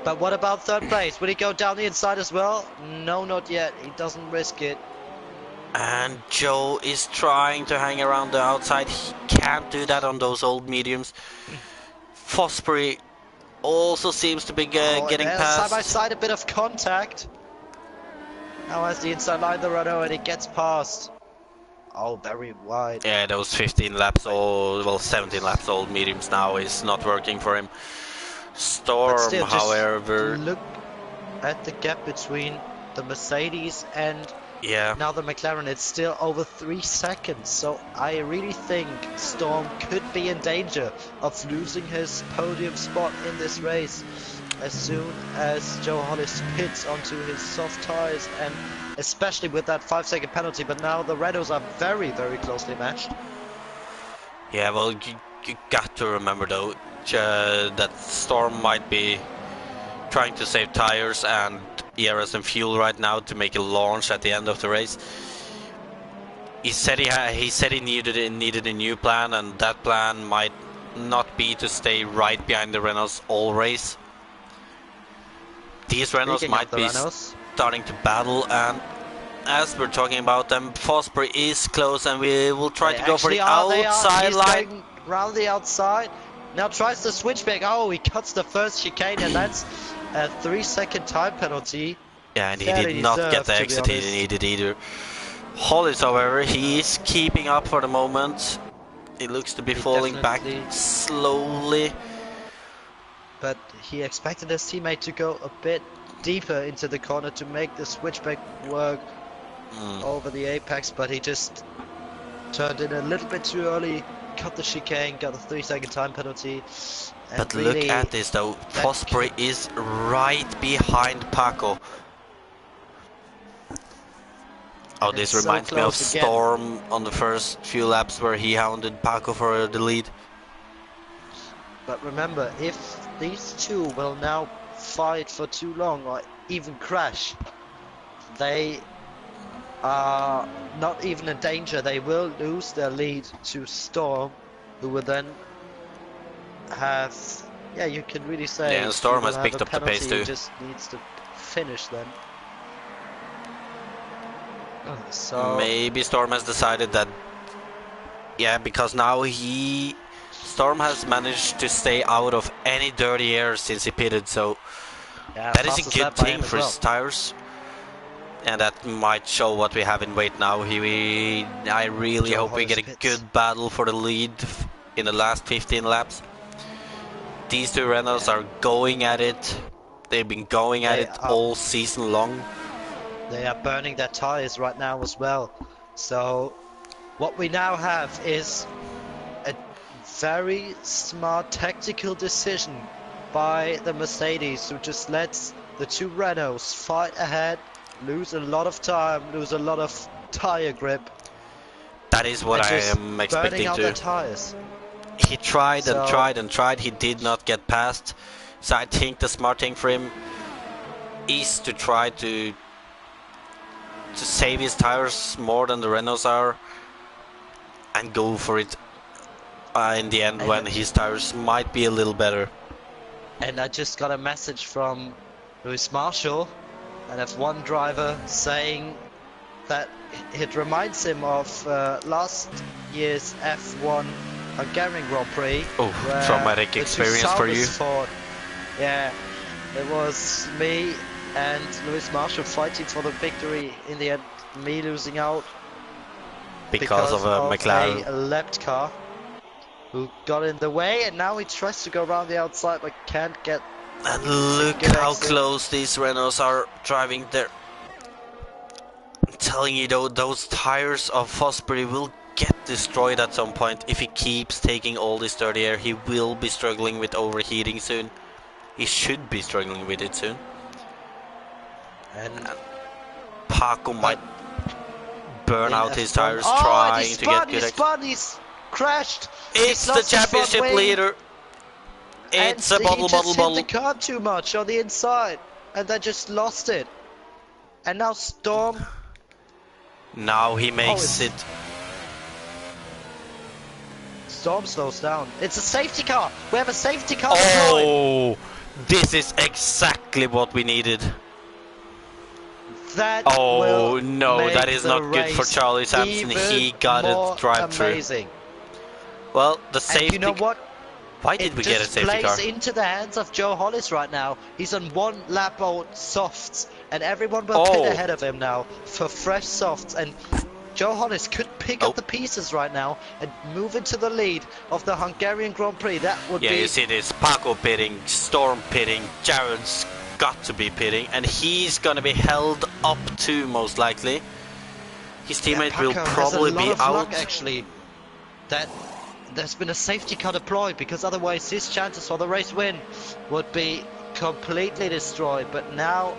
But what about third place? Will he go down the inside as well? No, not yet. He doesn't risk it. And Joe is trying to hang around the outside. He can't do that on those old mediums. Fosbury also seems to be getting There's side by past. side a bit of contact. Now has the inside line the Renault, and he gets past. Oh, very wide. Yeah, those 15 laps old, well 17 laps old mediums now is not working for him. Storm, But still, just however, look at the gap between the Mercedes and yeah, now the McLaren. It's still over 3 seconds, so I really think Storm could be in danger of losing his podium spot in this race as soon as Joe Hollis pits onto his soft tires, and especially with that 5 second penalty. But now the Renaults are very, very closely matched. yeah. Well, you got to remember though that Storm might be trying to save tires and ERS and fuel right now to make a launch at the end of the race. He said he needed a new plan, and that plan might not be to stay right behind the Renaults all race. These Renaults Speaking might of the be Renaults, starting to battle, and as we're talking about them, Fosbury is close, and we will try to go for the outside he's line. going round the outside. Now tries to switch back. Oh, he cuts the first chicane, and that's a 3 second time penalty. Yeah, and he Fairly did not get deserved, the to be exit he honest. needed either. Hollis, however, he is keeping up for the moment. He looks to be falling back slowly. But he expected his teammate to go a bit deeper into the corner to make the switchback work over the apex, but he just turned in a little bit too early, cut the chicane, got a 3 second time penalty. And But really, look at this though, Fosbury is right behind Paco. Oh, this so reminds me of close again. Storm on the first few laps where he hounded Paco for the lead. But remember, if these two will now fight for too long or even crash, they are not even in danger. They will lose their lead to Storm, who will then have, yeah, you can really say, Yeah, and Storm he will has picked have a up the pace penalty, too. he just needs to finish then. So maybe Storm has decided that, yeah, because now Storm has managed to stay out of any dirty air since he pitted, so yeah, that is a fastest good lap by thing him as for well. his tires. And that might show what we have in weight now. I really Joe hope we Hollis get a pits. good battle for the lead in the last 15 laps. These two Renaults are going at it. They've been going at it all season long. They are burning their tires right now as well. So what we now have is a very smart tactical decision by the Mercedes, who just lets the two Renaults fight ahead, lose a lot of time, lose a lot of tire grip. That is what I just am burning expecting out their to. tires. He tried and tried and tried. He did not get past. So I think the smart thing for him is to try to save his tires more than the Renaults are, and go for it in the end when his tires might be a little better. And I just got a message from Lewis Marshall, an F1 driver, saying that it reminds him of last year's F1 Hungarian Grand Prix. Oh, traumatic experience for you. Fought. Yeah, it was me and Lewis Marshall fighting for the victory. In the end, me losing out because of a McLaren. A left car who got in the way, and now he tries to go around the outside but can't get. And look how close these Renaults are driving there. I'm telling you though, those tires of Fosbury will get destroyed at some point if he keeps taking all this dirty air. He will be struggling with overheating soon. He should be struggling with it soon. And Paco might burn out his tires trying to get good. He's crashed. It's the championship leader. It's a bottle. He just hit the car too much on the inside, and they just lost it. And now Storm. Now he makes it. Storm slows down. It's a safety car. We have a safety car. Oh, this is exactly what we needed. That that is not good for Charlie Sampson. He got it drive through. Well, the safety. And you know what? Why did we get a safety car? It plays into the hands of Joe Hollis right now. He's on one lap old softs, and everyone will pit ahead of him now for fresh softs. And Joe Hollis could pick up the pieces right now and move into the lead of the Hungarian Grand Prix. That would be. Yeah, you see this: Paco pitting, Storm pitting, Jared's got to be pitting, and he's gonna be held up too, most likely. His teammate will probably be out. Luck, actually, that there's been a safety car deployed, because otherwise his chances for the race win would be completely destroyed. But now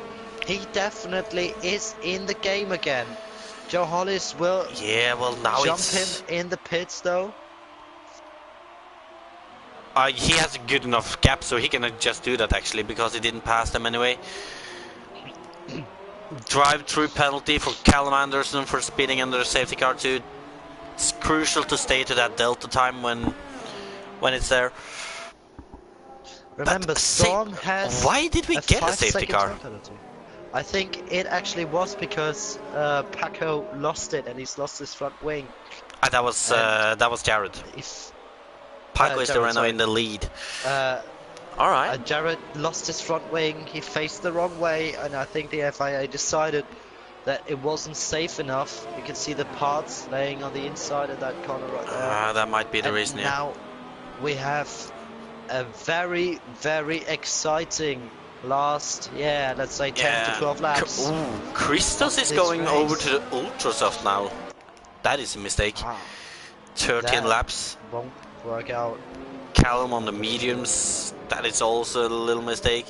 he definitely is in the game again. Joe Hollis will now jump him in the pits though. He has a good enough gap, so he can just do that actually, because he didn't pass them anyway. Drive-through penalty for Callum Anderson for speeding under the safety car too. It's crucial to stay to that delta time when it's there. Remember, Storm has. Why did we get a safety car? I think it actually was because Paco lost it, and he's lost his front wing. That was Jared. Paco is the Renault in the lead. Alright. Jared lost his front wing, he faced the wrong way, and I think the FIA decided that it wasn't safe enough. You can see the parts laying on the inside of that corner right there. That might be the reason. Now we have a very, very exciting last, let's say 10 to 12 laps. Christos is going over to the Ultrasoft now. That is a mistake. 13 laps. Won't work out. Callum on the mediums. That is also a little mistake.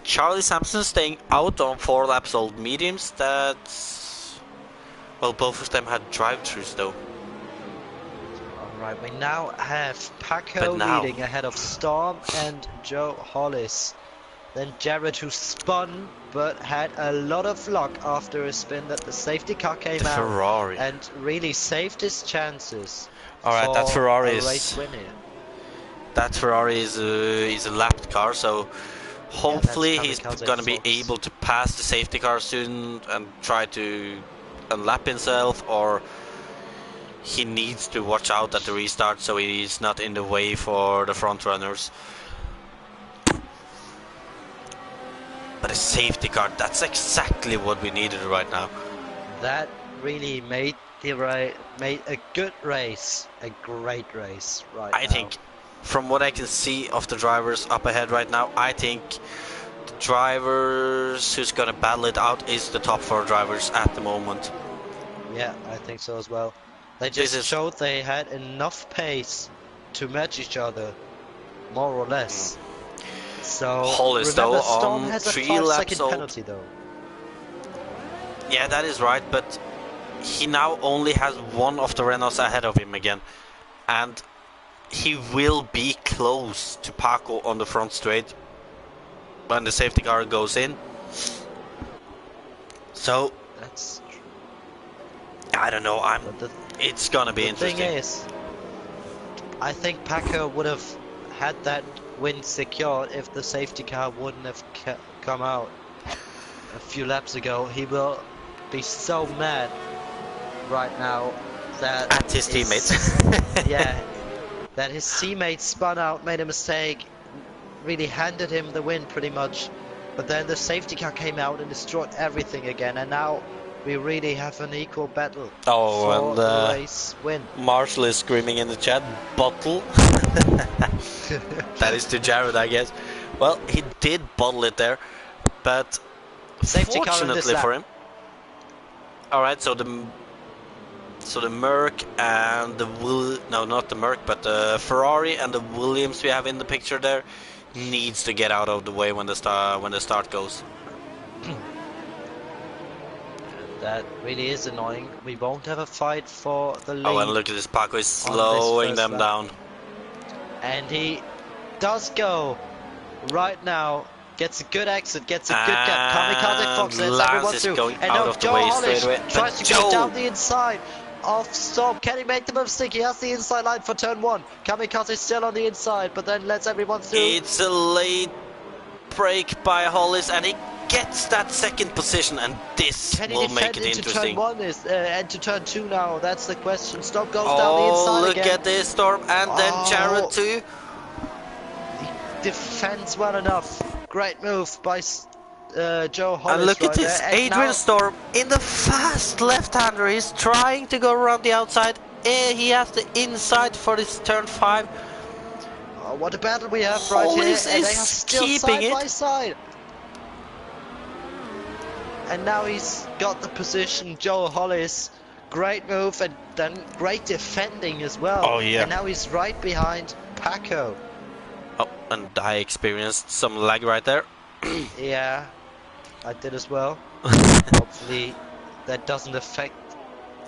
Charlie Sampson staying out on 4 laps old mediums. That's... Well, both of them had drive-thrus though. Alright, we now have Paco leading ahead of Storm and Joe Hollis. Then Jared, who spun but had a lot of luck after a spin that the safety car came out. Ferrari. And really saved his chances. Alright, that Ferrari is... race win here. That Ferrari is a lapped car, so hopefully he's going to be able to pass the safety car soon and try to unlap himself, or he needs to watch out at the restart so he's not in the way for the front runners. But a safety car, that's exactly what we needed right now. That really made made a good race, a great race right now. I think, from what I can see of the drivers up ahead right now, I think the drivers who's gonna battle it out is the top 4 drivers at the moment. Yeah, I think so as well. They just showed they had enough pace to match each other, more or less. So Hollis, remember, though, Storm on has a 3 5-second laps penalty though. Yeah, that is right, but he now only has one of the Renaults ahead of him again, and he will be close to Paco on the front straight when the safety car goes in. So That's true. I don't know. It's gonna be interesting. The thing is, I think Paco would have had that win secured if the safety car wouldn't have come out a few laps ago. He will be so mad right now that At his teammates. Yeah, that his teammate spun out, made a mistake, really handed him the win pretty much, but then the safety car came out and destroyed everything again, and now we really have an equal battle for the race win. Marshall is screaming in the chat, bottle. That is to Jared, I guess. Well, he did bottle it there, but safety fortunately for him. Alright, so the Merc and the not the Merc, but the Ferrari and the Williams we have in the picture there needs to get out of the way when the start goes. That really is annoying. We won't have a fight for the lead. Oh, and look at this, Paco is slowing them down. And he does go right now. Gets a good exit, gets a good gap. KAMIKAZE-FOX lets everyone through. Going and out now of the way straight away. Tries to go down the inside of Storm. Can he make the move stick? He has the inside line for turn 1. KAMIKAZE is still on the inside, but then lets everyone through. It's a late break by Hollis, and he gets that second position, and this will make it interesting. Turn 1 and to turn 2 now. That's the question. Storm goes down the inside look again. at this, Storm, and then Jared too. He defends well enough. Great move by Joe Hollis. And look at this, there. Adrian Storm in the fast left-hander. He's trying to go around the outside. He has the inside for this turn 5. Oh, what a battle we have right Hollis here. And is they are still keeping side by side. And now he's got the position, Joe Hollis. Great move and then great defending as well. Oh yeah. And now he's right behind Paco. Oh, and I experienced some lag right there. Yeah, I did as well. Hopefully that doesn't affect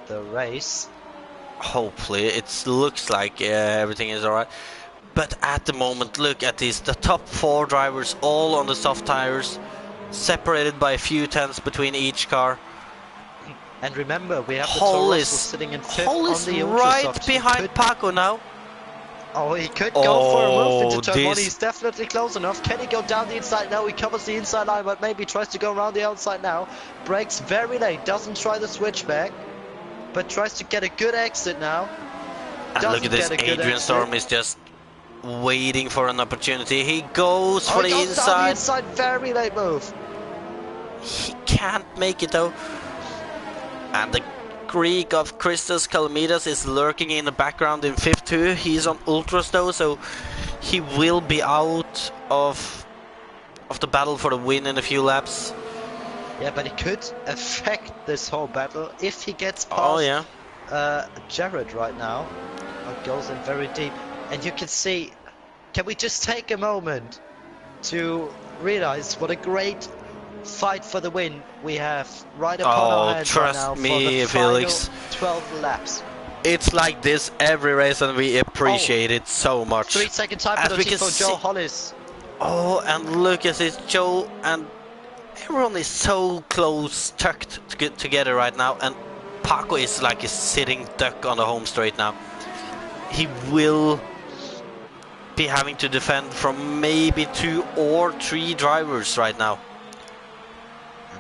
the race. Hopefully, it looks like everything is alright. But at the moment, look at this. The top 4 drivers all on the soft tires, separated by a few tenths between each car. And remember, we have the Toro Rosso sitting in 5th on the Ultra right Soft. behind Paco now. Oh, he could go for a move into turn 1. He's definitely close enough. Can he go down the inside now? He covers the inside line, but maybe tries to go around the outside now. Brakes very late. Doesn't try the switchback, but tries to get a good exit now. And look at this. Adrian Storm is just waiting for an opportunity. He goes for the inside. Down the inside. Very late move. He can't make it though. And the Greek of Christos Kalmidas is lurking in the background in 5th too. He's on ultras though, so he will be out of the battle for the win in a few laps. Yeah, but it could affect this whole battle if he gets past Jared right now. It goes in very deep. And you can see, can we just take a moment to realize what a great fight for the win we have right upon our hands right now for the Felix. final 12 laps. It's like this every race, and we appreciate it so much. 3-second time penalty for Joe Hollis. Oh, and look at this, Joe, and everyone is so close, tucked together right now, and Paco is like a sitting duck on the home straight now. He will be having to defend from maybe 2 or 3 drivers right now.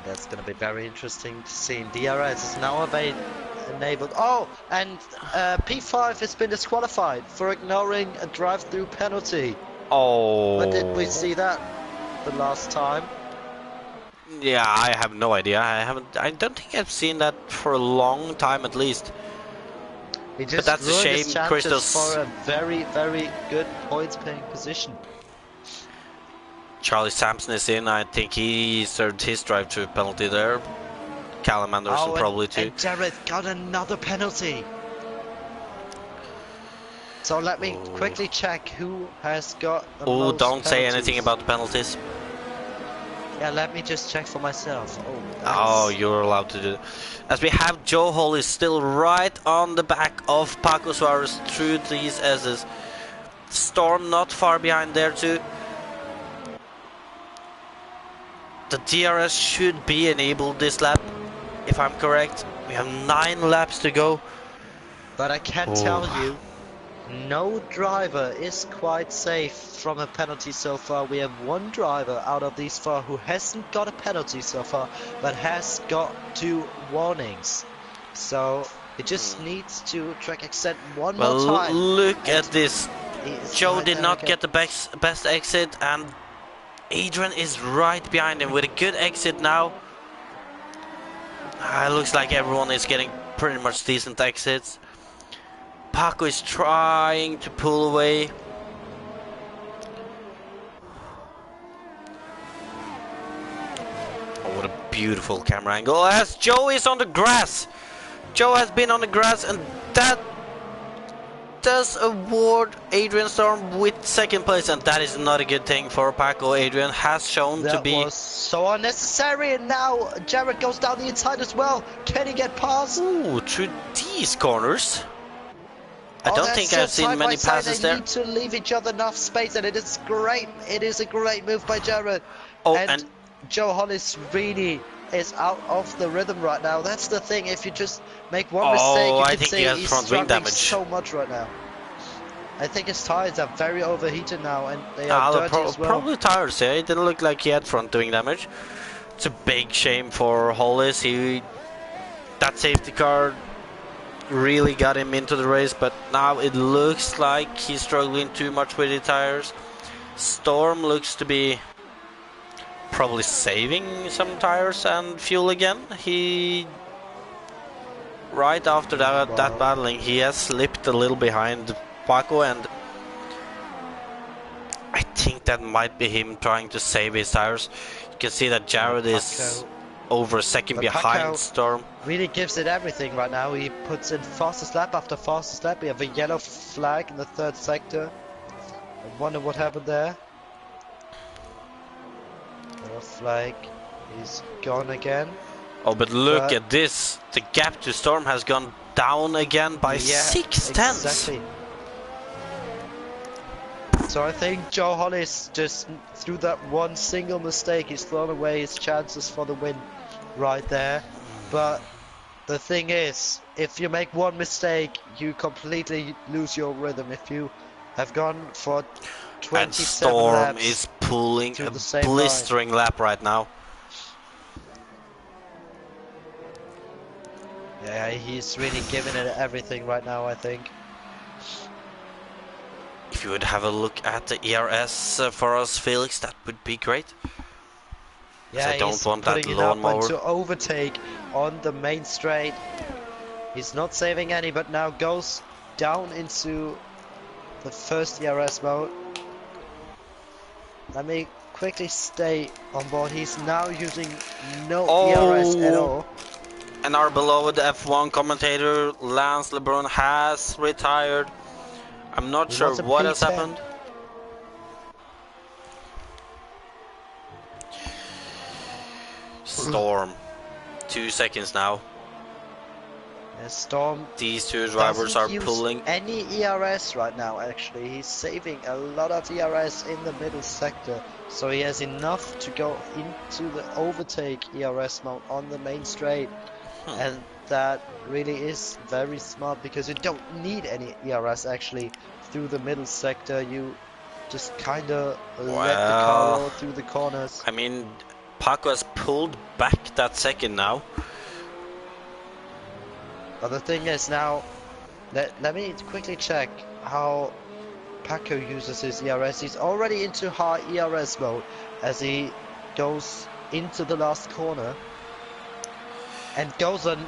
That's going to be very interesting to see. DRS is now enabled. Oh, and P5 has been disqualified for ignoring a drive-through penalty. Oh. When did we see that the last time? Yeah, I have no idea. I don't think I've seen that for a long time at least. He But just that's a ruined shame, his chances Crystal's. for a very, very good points-paying position. Charlie Sampson is in. I think he served his drive-through penalty there. Callum Anderson probably too. And Jared got another penalty. So let me quickly check who has got the most Don't say penalties. anything about the penalties. Yeah, let me just check for myself. Oh, you're allowed to do it. As we have Joe Holly still right on the back of Paco Suarez through these S's. Storm not far behind there too. The DRS should be enabled this lap, if I'm correct. We have 9 laps to go. But I can tell you, no driver is quite safe from a penalty so far. We have one driver out of these 4 who hasn't got a penalty so far, but has got 2 warnings. So it just needs to track extend one more time. Look at this. Joe did not again. get the best exit, and Adrian is right behind him with a good exit now. It looks like everyone is getting pretty much decent exits. Paco is trying to pull away. Oh, what a beautiful camera angle. As Joe is on the grass. Joe has been on the grass, and that does award Adrian Storm with 2nd place, and that is not a good thing for Paco. Adrian has shown to be... That was so unnecessary, and now Jared goes down the inside as well. Can he get past? Ooh, through these corners. I don't think I've seen many passes there. They need to leave each other enough space, and it is great. It is a great move by Jared. Oh, and Joe Hollis really is out of the rhythm right now. That's the thing. If you just make one mistake, you can say he's struggling so much right now. I think his tires are very overheated now, and they are dirty as well. Probably tires, yeah. It didn't look like he had front wing damage. It's a big shame for Hollis. That safety car really got him into the race, but now it looks like he's struggling too much with the tires. Storm looks to be probably saving some tires and fuel again. Right after that battling, he has slipped a little behind Paco, and I think that might be him trying to save his tires. You can see that Jared is over a second behind Paco Storm. Really gives it everything right now. He puts in fastest lap after fastest lap. We have a yellow flag in the 3rd sector. I wonder what happened there. Yellow flag is gone again. Oh, but look at this. The gap to Storm has gone down again by 6 tenths. Exactly. So I think Joe Hollis just through that one single mistake, he's thrown away his chances for the win right there. But the thing is, if you make one mistake, you completely lose your rhythm. If you have gone for 27 and Storm laps is pulling a the blistering lap right now. Yeah, he's really giving it everything right now, I think. If you would have a look at the ERS for us, Felix, that would be great. Yeah, I don't want that lawnmower to overtake on the main straight. He's not saving any, but now goes down into the first ERS mode. Let me quickly stay on board. He's now using no ERS at all. And our beloved F1 commentator Lance LeBrun has retired. I'm not sure what has happened. Storm. 2 seconds now. Storm. These two drivers are pulling. Any ERS right now, actually. He's saving a lot of ERS in the middle sector. So he has enough to go into the overtake ERS mode on the main straight. And that really is very smart because you don't need any ERS actually through the middle sector. You just kind of let the car roll through the corners. I mean, Paco has pulled back that second now. But the thing is now, let me quickly check how Paco uses his ERS. He's already into high ERS mode as he goes into the last corner and goes on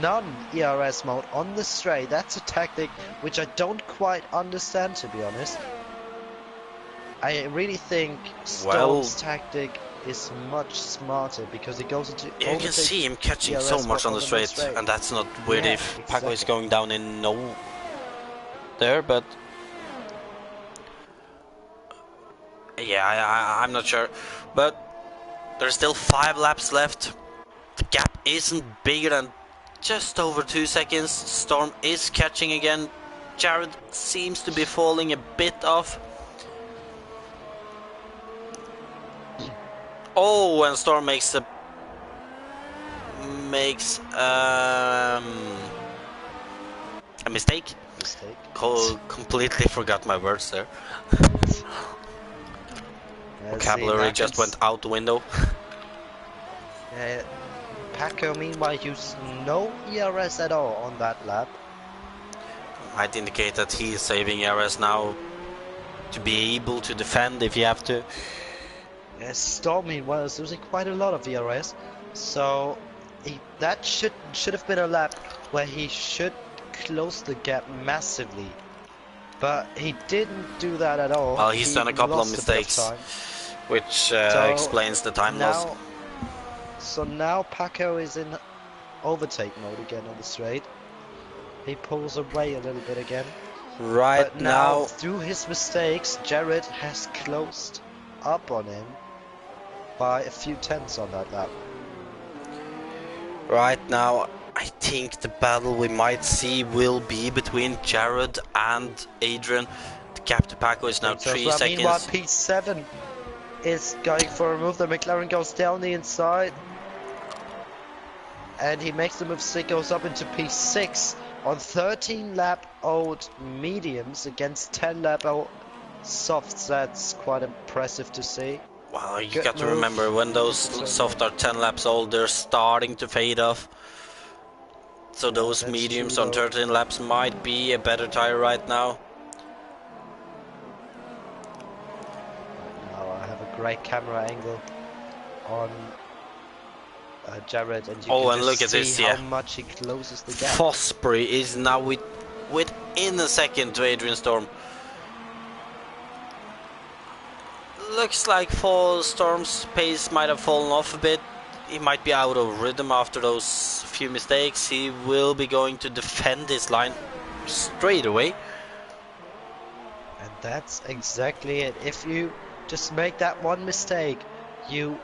non-ERS mode on the straight. That's a tactic which I don't quite understand, to be honest. I really think Storm's tactic is much smarter because he goes into. You can see him catching so much on the straight, and that's not weird if Paco is going down in no there, but yeah, I'm not sure. But there's still 5 laps left. The gap isn't bigger than just over 2 seconds. Storm is catching again. Jared seems to be falling a bit off. Oh, and Storm makes a mistake. Completely forgot my words there. Vocabulary just went out the window. Paco meanwhile used no ERS at all on that lap. Might indicate that he is saving ERS now to be able to defend if you have to. Storm meanwhile is losing quite a lot of ERS, so that should have been a lap where he should close the gap massively, but he didn't do that at all. Well, he's done a couple of mistakes, which explains the time loss. So now Paco is in overtake mode again on the straight. He pulls away a little bit again. Right, but now through his mistakes, Jared has closed up on him by a few tenths on that lap. Right now, I think the battle we might see will be between Jared and Adrian. The gap to Paco is now 3 seconds. Meanwhile, P7 is going for a move. The McLaren goes down the inside, and he makes the mistake, goes up into P6 on 13 lap old mediums against 10 lap old softs. That's quite impressive to see. Well, you got to remember, when those soft are 10 laps old, they're starting to fade off. So those mediums on 13 laps might be a better tire right now. Now I have a great camera angle on Jared, and you can look just at see this, how much he closes the gap. Fosbury is now within a second to Adrian Storm. Looks like Storm's pace might have fallen off a bit. He might be out of rhythm after those few mistakes. He will be going to defend his line straight away. And that's exactly it. If you just make that one mistake, you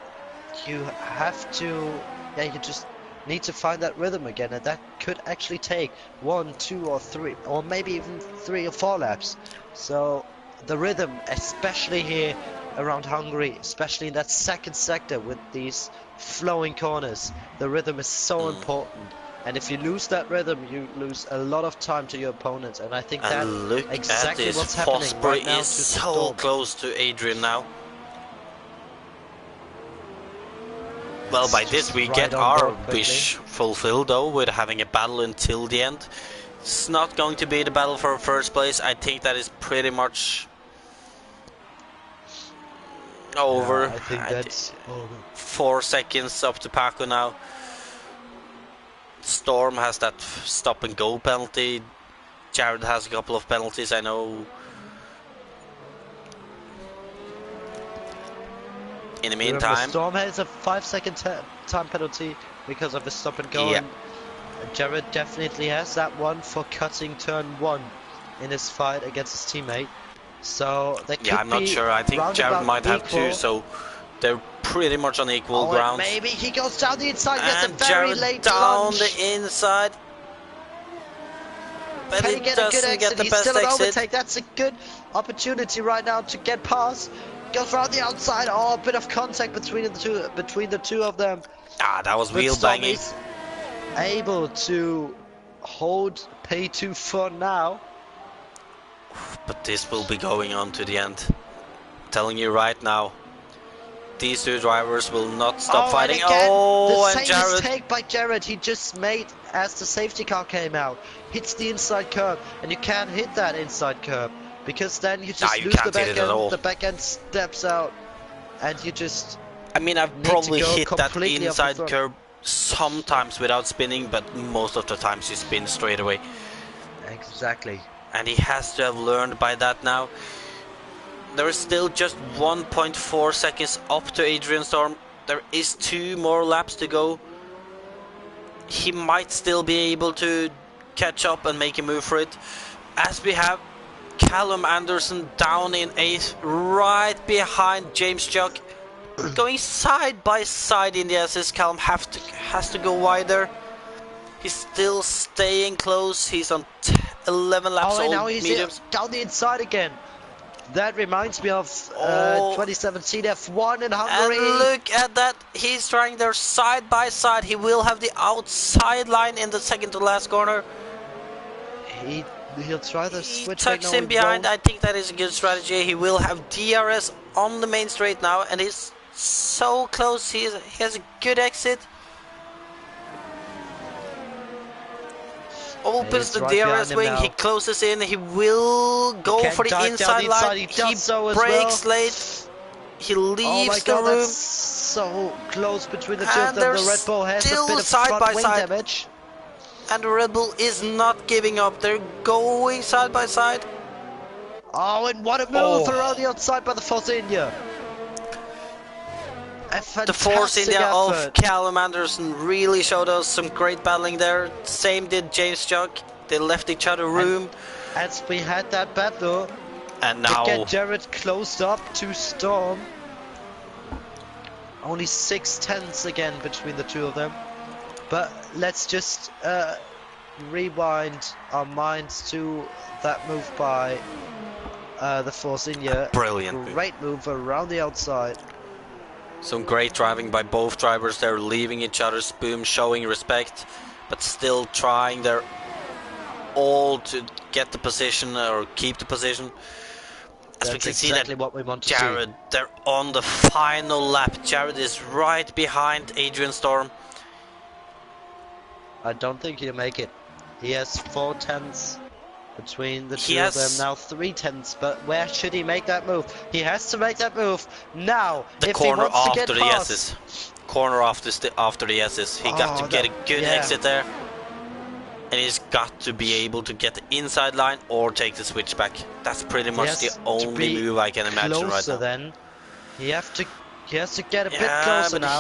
have to, you just need to find that rhythm again, and that could actually take 1, 2 or 3 or maybe even 3 or 4 laps. So the rhythm, especially here around Hungary, especially in that second sector with these flowing corners, the rhythm is so important. And if you lose that rhythm, you lose a lot of time to your opponents, and I think that's exactly what's happening right now. Fosbury is so close to Adrian now. Well, by this we get our wish fulfilled, though, with having a battle until the end. It's not going to be the battle for first place. I think that is pretty much over. I think that's over. 4 seconds up to Paco now. Storm has that stop and go penalty. Jared has a couple of penalties, I know. In the meantime, Storm has a 5-second time penalty because of the stop and go. Yeah. And Jared definitely has that one for cutting turn 1 in his fight against his teammate. So they could I'm not sure. I think Jared might have 2, so they're pretty much on equal ground. Maybe he goes down the inside. And gets a very Jared late down lunge. the inside. But Can he he get a good doesn't exit? get the He's best still an exit. overtake. That's a good opportunity right now to get past. Goes around the outside. Oh, a bit of contact between the two of them. Ah, that was But wheel Storm banging. is able to hold P2 for now. But this will be going on to the end. I'm telling you right now. these two drivers will not stop Oh, fighting. and again, Oh, the and same Jared. mistake by Jared he just made as the safety car came out. Hits the inside curb, and you can't hit that inside curb because then you just you lose the can't hit back it at end. all. The back end steps out, and you just I mean, I've need to probably go hit that completely off the inside front. curb sometimes without spinning, but most of the times you spin straight away. Exactly. And he has to have learned by that now. There is still just 1.4 seconds up to Adrian Storm. There is 2 more laps to go. He might still be able to catch up and make a move for it. As we have Callum Anderson down in 8th, right behind James Jock. Going side by side in the assist. Callum has to go wider. He's still staying close. He's on 11 laps Oh, and old now he's mediums. down the inside again. That reminds me of 2017 F1 in Hungary. And look at that. He's trying there side by side. He will have the outside line in the second to last corner. He'll try the He switch. tucks him behind. I think that is a good strategy. He will have DRS on the main straight now, and he's so close. He has a good exit. Opens the right DRS wing. He closes in. He will go for the inside line. He brakes late. He leaves the room. That's so close between the two of them. The Red Bull has a bit of front wing damage. And the Red Bull is not giving up. They're going side by side. Oh, and what a move around the outside by the Force India. The Force India of Callum Anderson really showed us some great battling there. Same did James Jock. They left each other room. As we had that battle, and now to get Jared closed up to Storm. Only 6/10 again between the two of them. But let's just rewind our minds to that move by the Force India. Brilliant. Great move around the outside. Some great driving by both drivers. They're leaving each other's boom, showing respect, but still trying their all to get the position or keep the position. As we can see that what we want to Jared, they're on the final lap. Jared is right behind Adrian Storm. I don't think he'll make it. He has 4/10 between the two of them, now 3/10, but where should he make that move? He has to make that move now. The corner after the S's. Corner after the S's. He got to get a good exit there. And he's got to be able to get the inside line or take the switch back. That's pretty much the only move I can imagine right now. Then he has to get a bit closer now.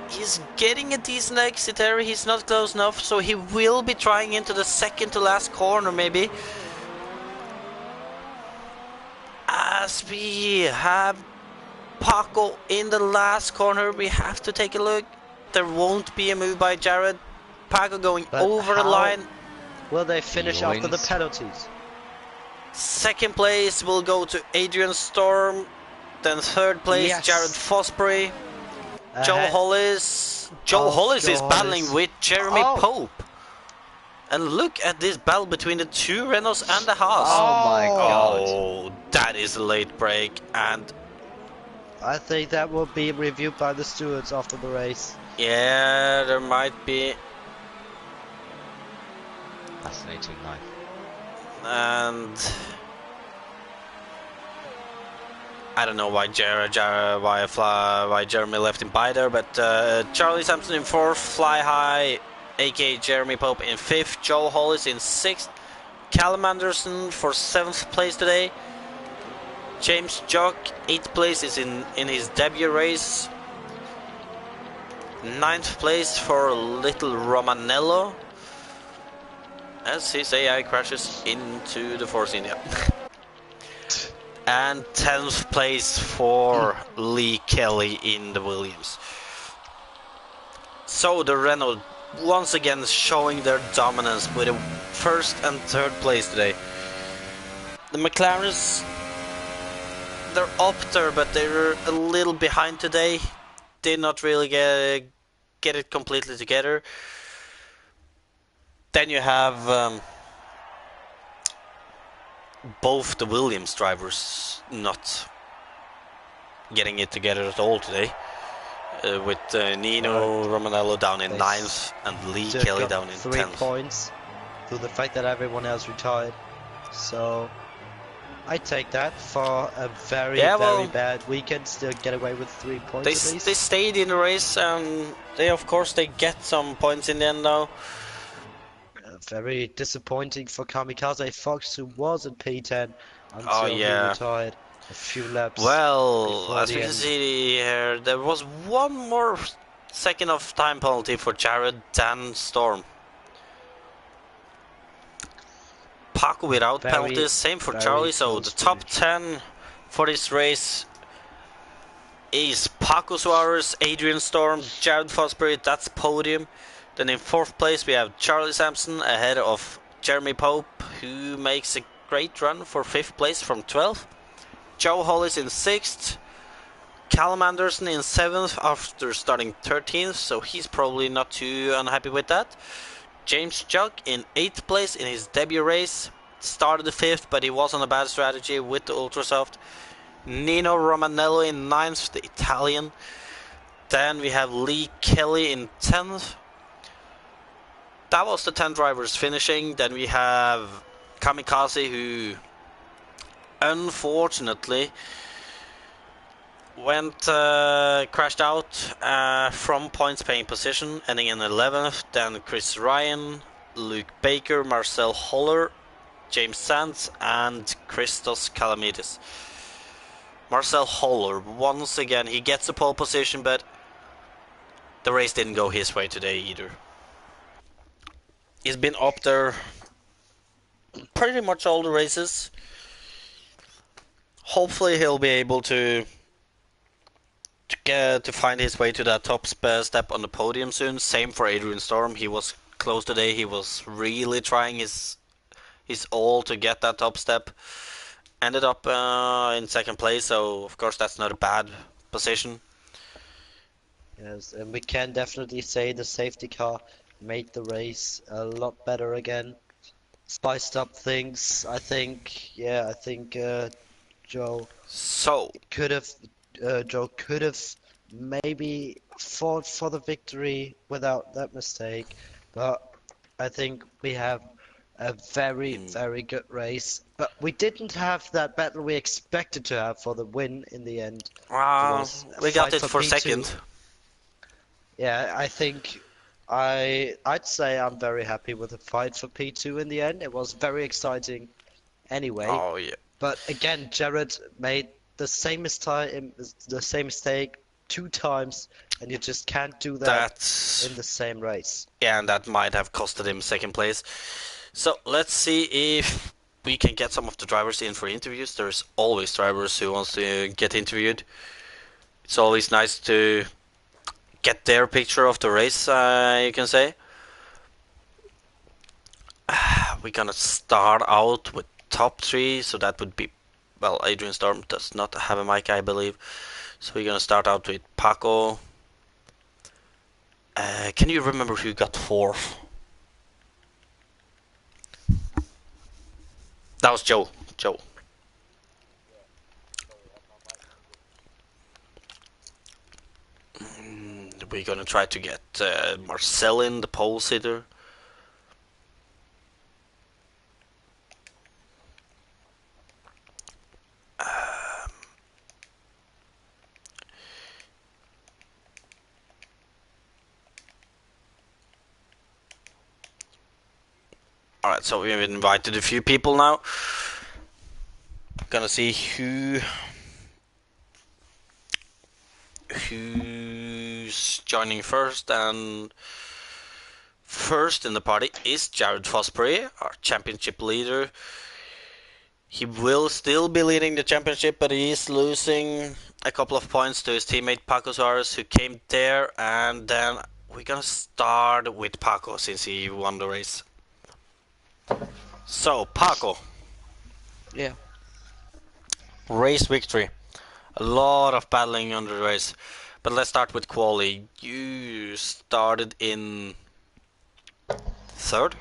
He's getting a decent exit there. He's not close enough, so he will be trying into the second to last corner maybe. As we have Paco in the last corner, we have to take a look. There won't be a move by Jared. Paco going over the line. Will they finish after the penalties? Second place will go to Adrian Storm. Then third place, Jared Fosbury. Joe Hollis. Joe Hollis is battling with Jeremy Pope. And look at this battle between the two Renaults and the Haas. Oh my god. Oh, that is a late break. And I think that will be reviewed by the stewards after the race. Yeah, there might be. Fascinating life. And I don't know why why Jeremy left him by there, but Charlie Sampson in 4th, Fly High, aka Jeremy Pope in 5th, Joe Hollis in 6th, Callum Anderson for 7th place today, James Jock 8th place is in his debut race, 9th place for little Romanello as his AI crashes into the Force India. And 10th place for Lee Kelly in the Williams. So the Renault once again showing their dominance with a 1st and 3rd place today. The McLarens, they're up there, but they're a little behind today. Did not really get it completely together. Then you have both the Williams drivers not getting it together at all today. With Nino Romanello down in They 9th and Lee Still Kelly got down in 3 10th. points to the fact that everyone else retired. So I take that for a very, Yeah, very well, bad weekend. Still get away with 3 points at least. they stayed in the race, and they of course they get some points in the end now. Very disappointing for Kamikaze-FOX, who was in P10 Oh until he yeah. retired a few laps Well, before as the we can end. see here, there was one more second of time penalty for Jared Dan Storm. Paco without Very, penalties, same for very Charlie. So the close top finish. 10 for this race is Paco Suarez, Adrian Storm, Jared Fosbury. That's podium. Then in 4th place we have Charlie Sampson ahead of Jeremy Pope, who makes a great run for 5th place from 12th. Joe Hollis in 6th. Callum Anderson in 7th after starting 13th, so he's probably not too unhappy with that. James Juck in 8th place in his debut race. Started the 5th, but he was on a bad strategy with the Ultrasoft. Nino Romanello in 9th, the Italian. Then we have Lee Kelly in 10th. That was the 10 drivers finishing. Then we have Kamikaze, who unfortunately crashed out from points paying position, ending in 11th. Then Chris Ryan, Luke Baker, Marcel Holler, James Sands, and Christos Kalamides. Marcel Holler, once again, he gets a pole position, but the race didn't go his way today either. He's been up there pretty much all the races. Hopefully he'll be able to find his way to that top step on the podium soon. Same for Adrian Storm. He was close today. He was really trying his all to get that top step. Ended up in 2nd place, so of course that's not a bad position. Yes, and we can definitely say the safety car made the race a lot better again. Spiced up things. I think Joe So could have maybe fought for the victory without that mistake, but I think we have a very, very good race. But we didn't have that battle we expected to have for the win in the end. It was a we got fight it for P2. 2nd. Yeah, I think I'd say I'm very happy with the fight for P2 in the end. It was very exciting anyway. Oh yeah. But again, Jared made the same mistake 2 times, and you just can't do that That's in the same race. yeah, and that might have costed him 2nd place. So let's see if we can get some of the drivers in for interviews. There's always drivers who wants to get interviewed. It's always nice to get their picture of the race, you can say. We're gonna start out with top 3, so that would be, well, Adrian Storm does not have a mic, I believe. So we're gonna start out with Paco. Can you remember who got 4th? That was Joe. We're gonna try to get Marcel in, the pole sitter. Alright, so we've invited a few people now. Gonna see who's joining first, and first in the party is Jared Fosbury, our championship leader. He will still be leading the championship, but he is losing a couple of points to his teammate Paco Suarez, who came there, and then we're gonna start with Paco since he won the race. So, Paco. Yeah. Race victory. A lot of battling under the race. But let's start with quali. You started in 3rd?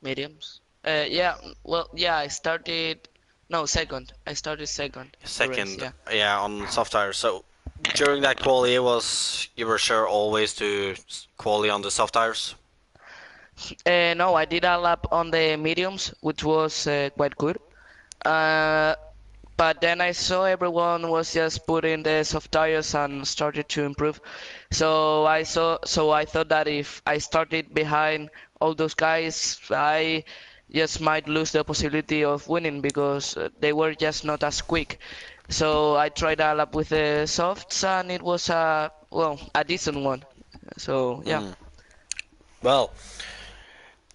Mediums. Yeah. Well, yeah. I started. No, second. I started second. the race, 2nd? yeah. Yeah, on soft tires. So, during that quali, you were sure always to quali on the soft tires? No, I did a lap on the mediums, which was quite good. But then I saw everyone was just putting the soft tires and started to improve. So I thought that if I started behind all those guys, I just might lose the possibility of winning because they were just not as quick. So I tried a lap with the softs and it was a decent one. So yeah. Well,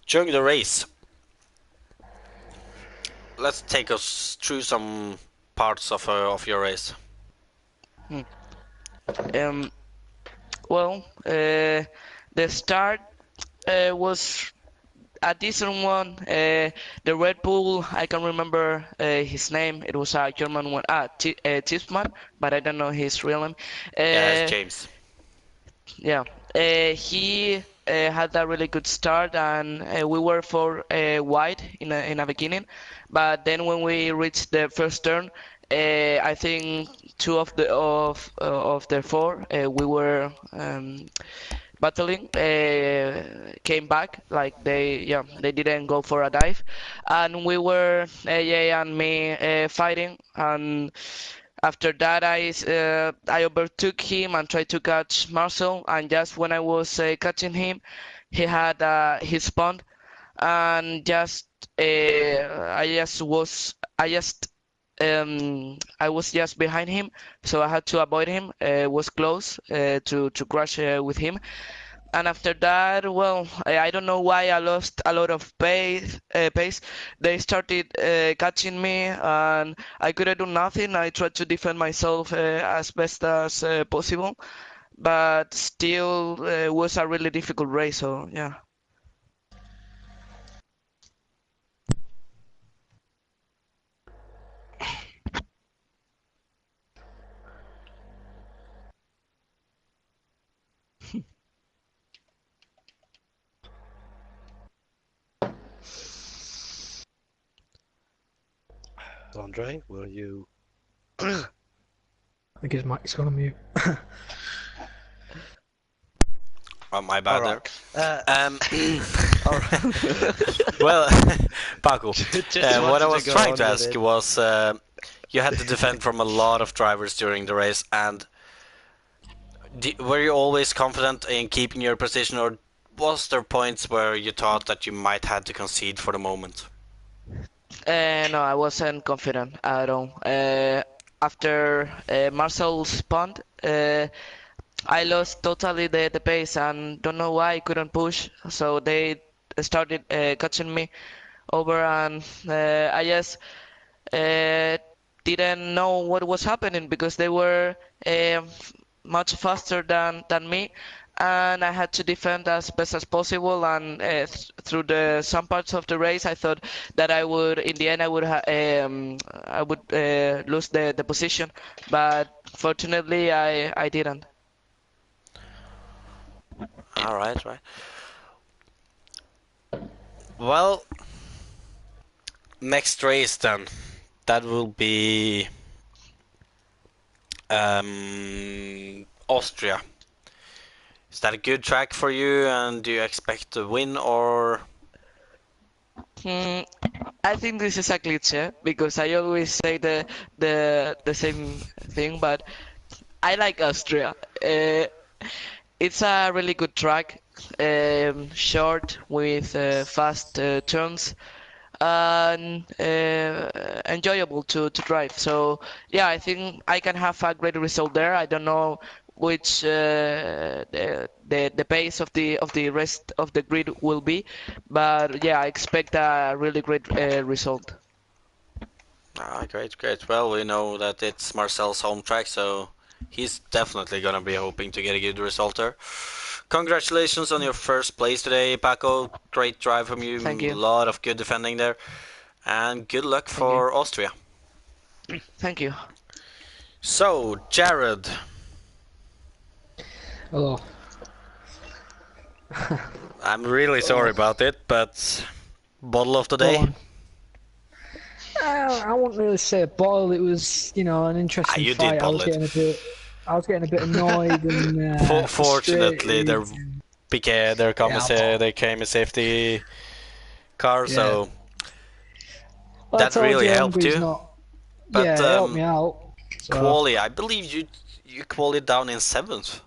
during the race, let's take us through some parts of your race. Um, the start was a decent one. The Red Bull, I can remember his name. It was a German one. Tiefman, but I don't know his real name. Yeah, it's Uh, James. yeah, he had a really good start, and we were for wide in a beginning. But then when we reached the first turn, I think two of the four we were battling came back, like they didn't go for a dive, and we were AJ and me fighting, and after that I overtook him and tried to catch Marcel, and just when I was catching him, he had his spawn, and I was just behind him, so I had to avoid him. Was close to crash with him, and after that, well, I don't know why I lost a lot of pace. They started catching me, and I couldn't do nothing. I tried to defend myself as best as possible, but still, it was a really difficult race. So yeah. Andre, will you? I think his mic's gone on mute. Oh, my bad there. All right. Well, Paco, Just what I wanted was to go trying on to with ask it. was, you had to defend from a lot of drivers during the race, and were you always confident in keeping your position, or was there points where you thought that you might have to concede for the moment? No, I wasn't confident at all. After Marcel's punt, I lost totally the pace and don't know why I couldn't push. So they started catching me over, and I just uh, didn't know what was happening because they were much faster than me, and I had to defend as best as possible. And through some parts of the race, I thought that I would, in the end, I would lose the position, but fortunately, I didn't. All right, right. Well, next race then, that will be Austria. Is that a good track for you, and do you expect to win, or? Hmm, I think this is a cliche because I always say the same thing, but I like Austria. It's a really good track, short with fast turns, and enjoyable to drive. So yeah, I think I can have a great result there. I don't know which the pace of the rest of the grid will be, but yeah, I expect a really great result. Ah, great, great. Well, we know that it's Marcel's home track, so he's definitely gonna be hoping to get a good result there. Congratulations on your first place today, Paco. Great drive from you. Thank A you. lot of good defending there. And good luck Thank you. for Austria. Thank you. So, Jared. Hello. I'm really sorry about it, but bottle of the Go day. on. I wouldn't really say a bottle. It was, an interesting You fight. did I was bottle it. getting a bit. I was getting a bit annoyed and Fortunately, frustrated. they came a safety car, so Well, I that told really you helped Hungary's you. not. But Yeah, it helped me out. So quali, I believe you qualied down in 7th.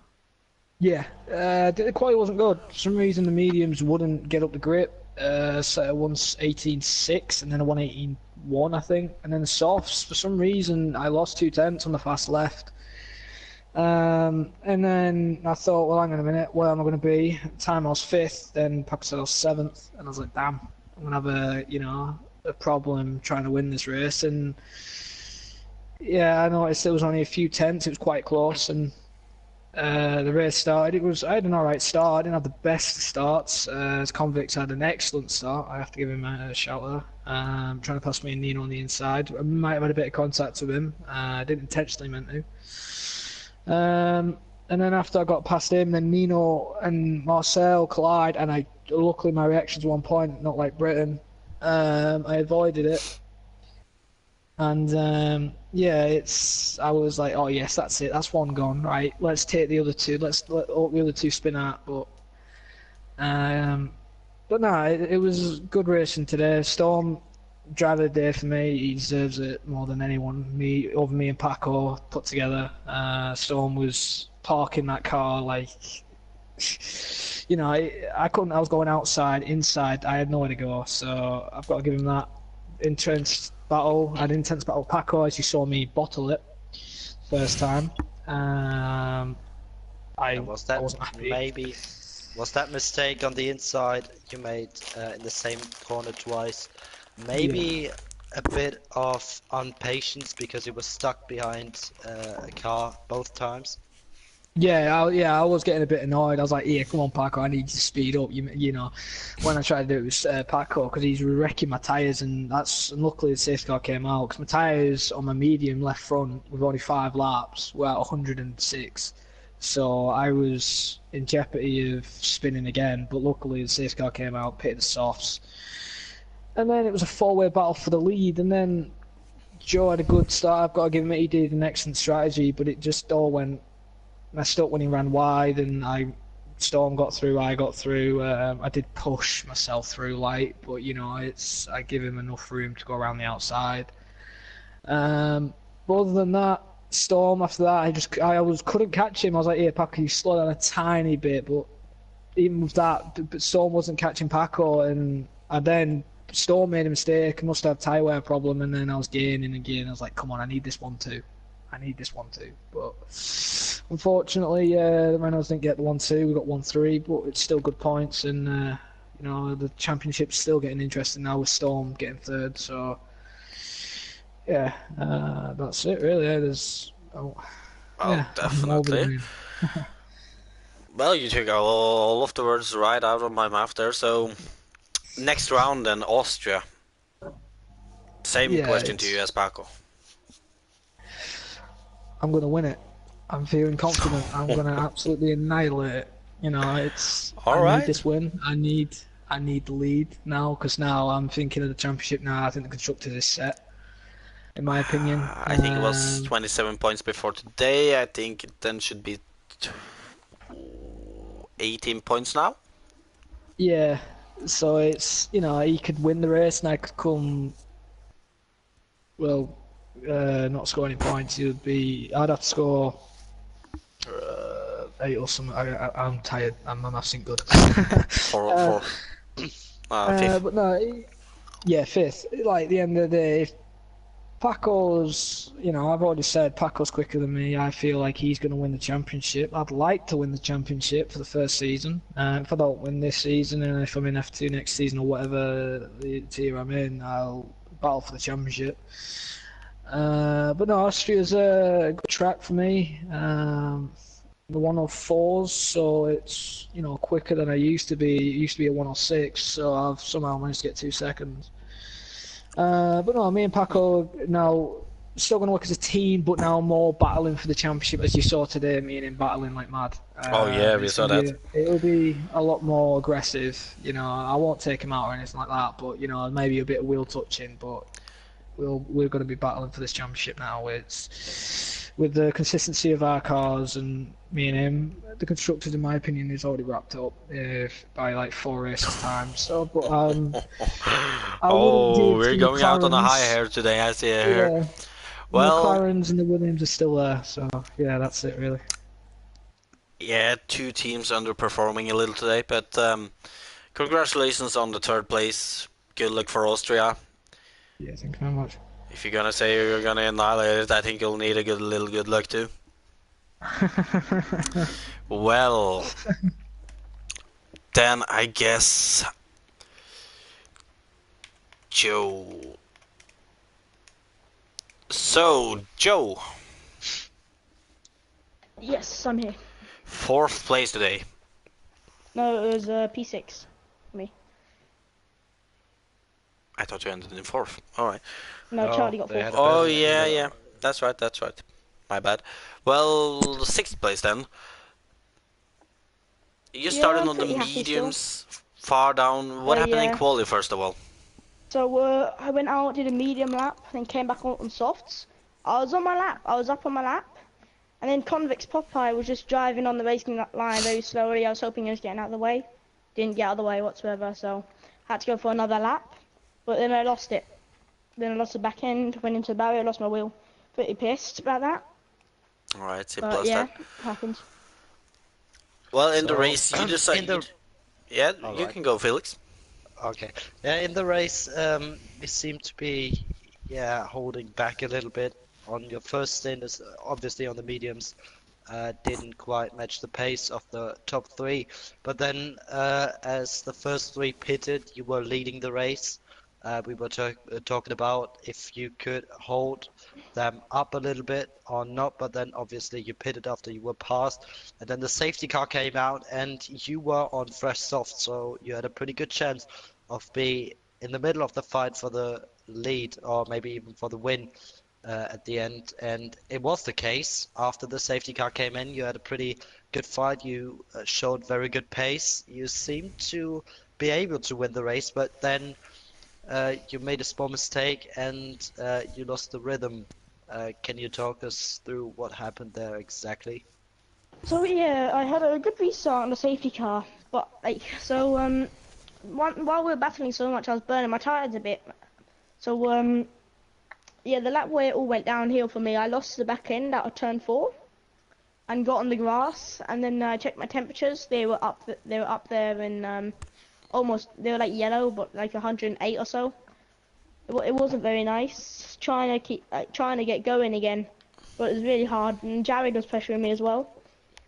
yeah, the quality wasn't good. For some reason, the mediums wouldn't get up the grip. So I won 18.6 and then I won 18.1, I think. And then the softs, for some reason, I lost 2 tenths on the fast left. And then I thought, well, hang on a minute, where am I going to be? At the time I was 5th, then Paco said I was 7th, and I was like, damn, I'm going to have a problem trying to win this race. And yeah, I noticed there was only a few tenths, it was quite close, and the race started. I had an alright start. I didn't have the best starts. As Convicts had an excellent start. I have to give him a shout there. Trying to pass me and Nino on the inside. I might have had a bit of contact with him. I didn't intentionally meant to. And then after I got past him, then Nino and Marcel collide, and luckily my reactions were on point, not like Britain. I avoided it. And yeah, I was like, oh yes, that's it, that's one gone, right? Let's take the other two. Let the other two spin out. But no, it was good racing today. Storm, driver of the day for me. He deserves it more than anyone. Over me and Paco put together. Storm was parking that car like, I couldn't. I was going outside, inside. I had nowhere to go, so I've got to give him that. Intense battle. I had an intense battle with Paco, as you saw me bottle it first time. Was that wasn't happy. maybe was that mistake on the inside you made in the same corner twice? Maybe a bit of impatience because you were stuck behind a car both times. I was getting a bit annoyed. I was like, "Yeah, come on, Paco, I need you to speed up." You know, when I tried to do it with Paco, because he's wrecking my tyres, and luckily the safety car came out, because my tyres on my medium left front with only 5 laps were at 106, so I was in jeopardy of spinning again. But luckily the safety car came out, pitted the softs, and then it was a 4-way battle for the lead, and then Joe had a good start. I've got to give him it. He did an excellent strategy, but it just all went messed up when he ran wide, and Storm got through, I got through. I did push myself through light, but I give him enough room to go around the outside. But other than that, Storm after that, I couldn't catch him. I was like, "Here, Paco, you slow down a tiny bit," but even with that, but Storm wasn't catching Paco, and then Storm made a mistake. Must have tyre wear problem, and then I was gaining again. I was like, "Come on, I need this one too." But unfortunately, the Renaults didn't get the 1-2. We got 1-3, but it's still good points, and the championship's still getting interesting now with Storm getting 3rd. So yeah, that's it really. Definitely. Well, you took all of the words right out of my mouth there. So next round then, Austria. Same question to you as Paco. I'm going to win it. I'm feeling confident. I'm going to absolutely annihilate it. I need this win. I need the lead now, because now I'm thinking of the championship now. I think the constructors is set, in my opinion. I think it was 27 points before today. I think it then should be 18 points now. Yeah, so it's, he could win the race and I could come, not score any points. I'd have to score 8 or something. I'm tired. My maths ain't good. 4. 5th. But no, 5th. Like, at the end of the day, if Paco's, I've already said Paco's quicker than me. I feel like he's going to win the championship. I'd like to win the championship for the first season. If I don't win this season, and if I'm in F2 next season or whatever the tier I'm in, I'll battle for the championship. But no, Austria's a good track for me. The 104s, so it's quicker than I used to be. It used to be a 106, so I've somehow managed to get 2 seconds. But no, me and Paco now still going to work as a team, but now more battling for the championship, as you saw today. Me and him battling like mad. We saw that. It'll be a lot more aggressive. I won't take him out or anything like that, but maybe a bit of wheel touching, but we're going to be battling for this championship now. with the consistency of our cars and me and him, the constructors, in my opinion, is already wrapped up by like 4 races time. So, but I wouldn't Oh, give we're the going out on a high McLarens. here today, I see it here. Yeah, the Well, McLarens and the Williams are still there. So yeah, that's it really. yeah, 2 teams underperforming a little today, but congratulations on the 3rd place. Good luck for Austria. Yeah, thank you very much. If you're gonna say you're gonna annihilate it, I think you'll need a little good luck too. Well, then I guess Joe. So, Joe, Yes, I'm here. 4th place today. No, it was P6 for me. I thought you ended in 4th. Alright. No, Oh, Charlie got they 4th. had a Oh, better- yeah. That's right. My bad. Well, 6th place then. You Yeah, started I'm on the pretty happy still. mediums, far down. What happened in Yeah. quali, first of all? So I went out, did a medium lap, then came back on softs. I was on my lap. I was up on my lap. And then Convicts Popeye was just driving on the racing line very slowly. I was hoping he was getting out of the way. Didn't get out of the way whatsoever, so had to go for another lap. But then I lost it. Then I lost the back end, went into the barrier, lost my wheel. Pretty pissed about that. Alright, simple But as yeah, that. happens. Well, in the So, race, you in decided. the- Yeah, you Alright. can go, Felix. Okay. Yeah, in the race, we seem to be, holding back a little bit. On your first stint, is obviously on the mediums, didn't quite match the pace of the top 3. But then, as the first 3 pitted, you were leading the race. We were talking about if you could hold them up a little bit or not, but then obviously you pitted after you were passed, and then the safety car came out and you were on fresh soft, so you had a pretty good chance of being in the middle of the fight for the lead or maybe even for the win at the end. And it was the case. After the safety car came in, you had a pretty good fight. You showed very good pace. You seemed to be able to win the race, but then you made a small mistake and you lost the rhythm. Can you talk us through what happened there exactly? So yeah, I had a good restart on the safety car, but while we were battling so much, I was burning my tires a bit. So yeah, the lap where it all went downhill for me, I lost the back end out of turn 4, and got on the grass, and then I checked my temperatures. They were up there in almost, they were like yellow, but like 108 or so. It wasn't very nice. Trying to get going again, but it was really hard. And Jared was pressuring me as well,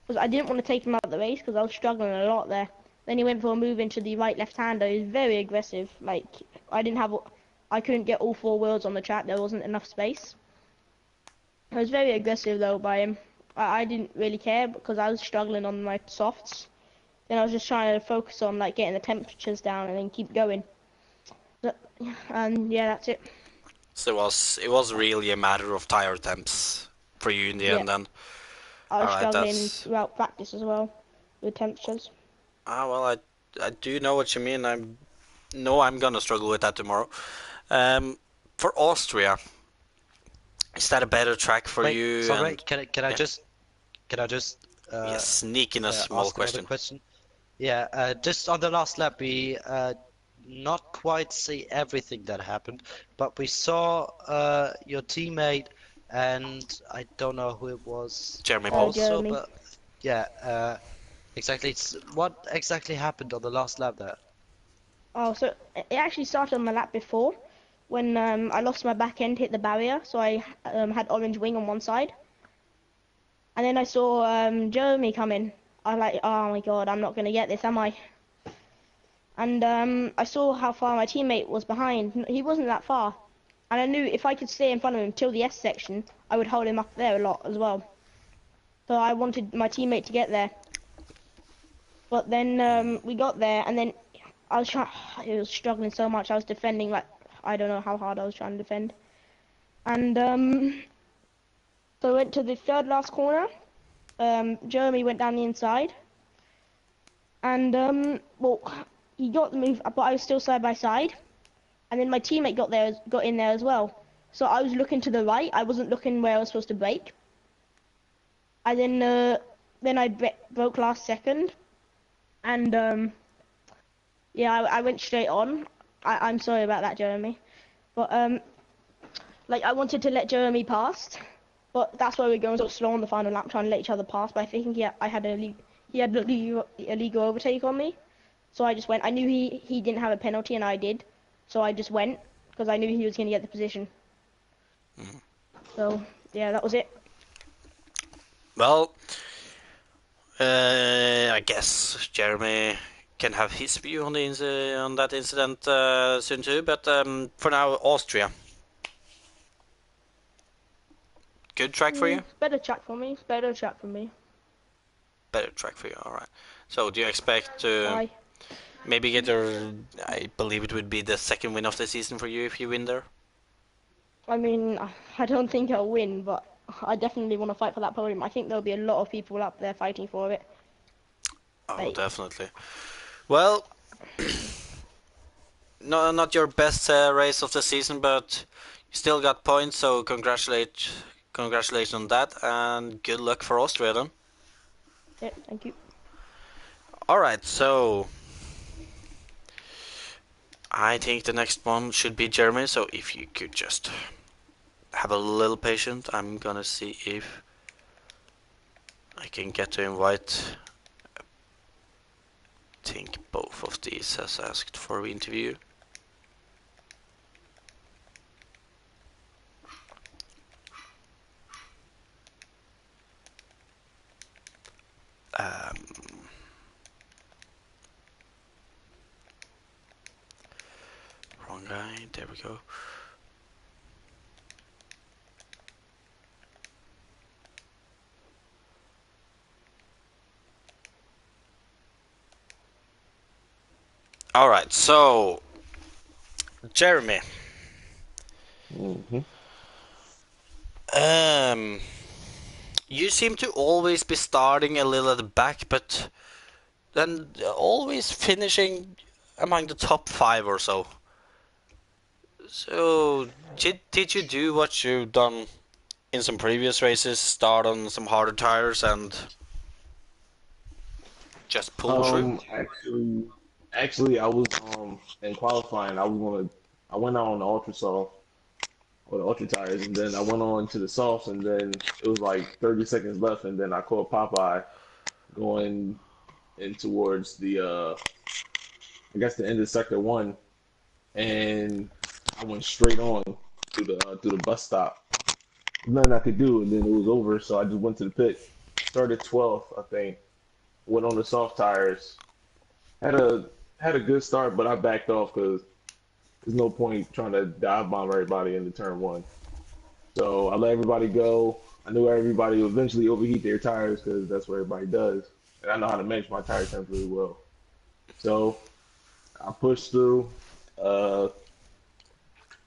because I didn't want to take him out of the race because I was struggling a lot there. Then he went for a move into the right left-hander. He was very aggressive. Like I couldn't get all 4 wheels on the track. There wasn't enough space. I was very aggressive though by him. I didn't really care because I was struggling on my softs. Then I was just trying to focus on like getting the temperatures down and then keep going. And yeah, that's it. So it was really a matter of tire temps for you in the Yeah. end then. I was Alright, struggling that's... throughout practice as well with temperatures. Well, I do know what you mean. I'm gonna struggle with that tomorrow. For Austria, is that a better track for Wait, you? sorry, And can I yeah. just yes, sneak in a small ask another question. question? Yeah, just on the last lap, we not quite see everything that happened, but we saw your teammate, and I don't know who it was Jeremy Oh, Paul. also, Jeremy. but yeah, exactly. What exactly happened on the last lap there? Oh, so it actually started on my lap before, when I lost my back end, hit the barrier, so I had orange wing on one side. And then I saw Jeremy come in. I was like, oh my god, I'm not gonna get this, am I? And I saw how far my teammate was behind. He wasn't that far. And I knew if I could stay in front of him till the S section, I would hold him up there a lot as well. So I wanted my teammate to get there. But then we got there, and then I was struggling so much. I was defending like, I don't know how hard I was trying to defend. And so I went to the 3rd last corner. Jeremy went down the inside. And well, he got the move, but I was still side by side. And then my teammate got in there as well. So I was looking to the right. I wasn't looking where I was supposed to brake. and then I broke last second, and yeah, I went straight on. I'm sorry about that, Jeremy, but like I wanted to let Jeremy pass, but that's why we're going so slow on the final lap, trying to let each other pass. But I think I had he had a legal overtake on me, so I just went. I knew he didn't have a penalty, and I did, so I just went because I knew he was going to get the position. So yeah, that was it. Well, I guess Jeremy can have his view on on that incident soon too. But for now, Austria. Good track for you? Better track for me. Better track for me. Better track for you. All right. So do you expect to Bye. maybe get a? I believe it would be the second win of the season for you if you win there. I mean, I don't think I'll win, but I definitely want to fight for that podium. I think there'll be a lot of people up there fighting for it. Oh, Right. definitely. Well, no, not your best race of the season, but you still got points. So congratulations on that, and good luck for Austria then. Yeah, thank you. All right, so I think the next one should be Jeremy. So if you could just have a little patience, I'm gonna see if I can get to invite. I think both of these has asked for interview. Wrong guy. There we go. All right, so Jeremy. You seem to always be starting a little at the back, but then always finishing among the top 5 or so. So, did you do what you've done in some previous races? Start on some harder tires and just pull through? Actually, I was in qualifying. I went out on the ultra soft or the ultra tires, and then I went on to the softs, and then it was like 30 seconds left, and then I caught Popeye going in towards I guess the end of sector one, and I went straight on through the bus stop. Nothing I could do, and then it was over. So I just went to the pit, started 12th, I think. Went on the soft tires. Had a had a good start, but I backed off because there's no point trying to dive bomb everybody into turn one. So I let everybody go. I knew everybody would eventually overheat their tires because that's what everybody does, and I know how to manage my tire temps really well. So I pushed through. Uh,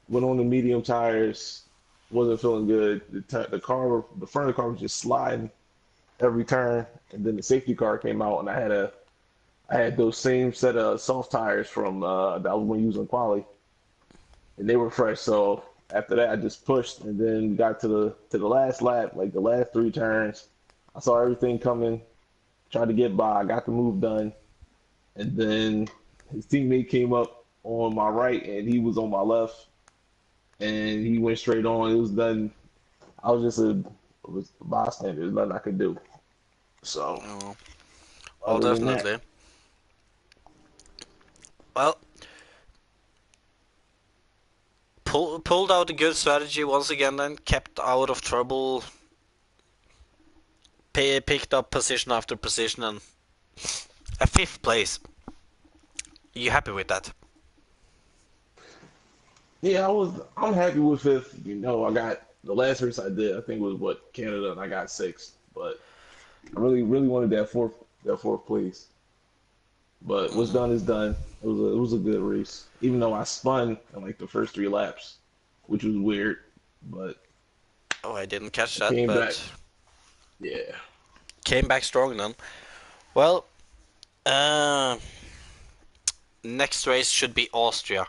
Went on the medium tires. Wasn't feeling good. The front of the car was just sliding every turn, and then the safety car came out, and I had those same set of soft tires from that I was going to use on quali, and they were fresh. So after that, I just pushed, and then got to the last lap, like the last 3 turns. I saw everything coming, tried to get by, got the move done, and then his teammate came up on my right, and he was on my left, and he went straight on. It was done. I was just a bystander. There's nothing I could do. So Oh, well, other than that. definitely. Well, pulled out a good strategy once again, then kept out of trouble, picked up position after position, and a 5th place. You happy with that? Yeah, I'm happy with fifth. You know, I got the last race I did, I think was what, Canada, and I got sixth. But I really wanted that fourth place. But what's done is done. It was a good race. Even though I spun in like the first 3 laps, which was weird. But Oh, I didn't catch I that, came back. but Yeah. came back strong then. Well, uh, next race should be Austria.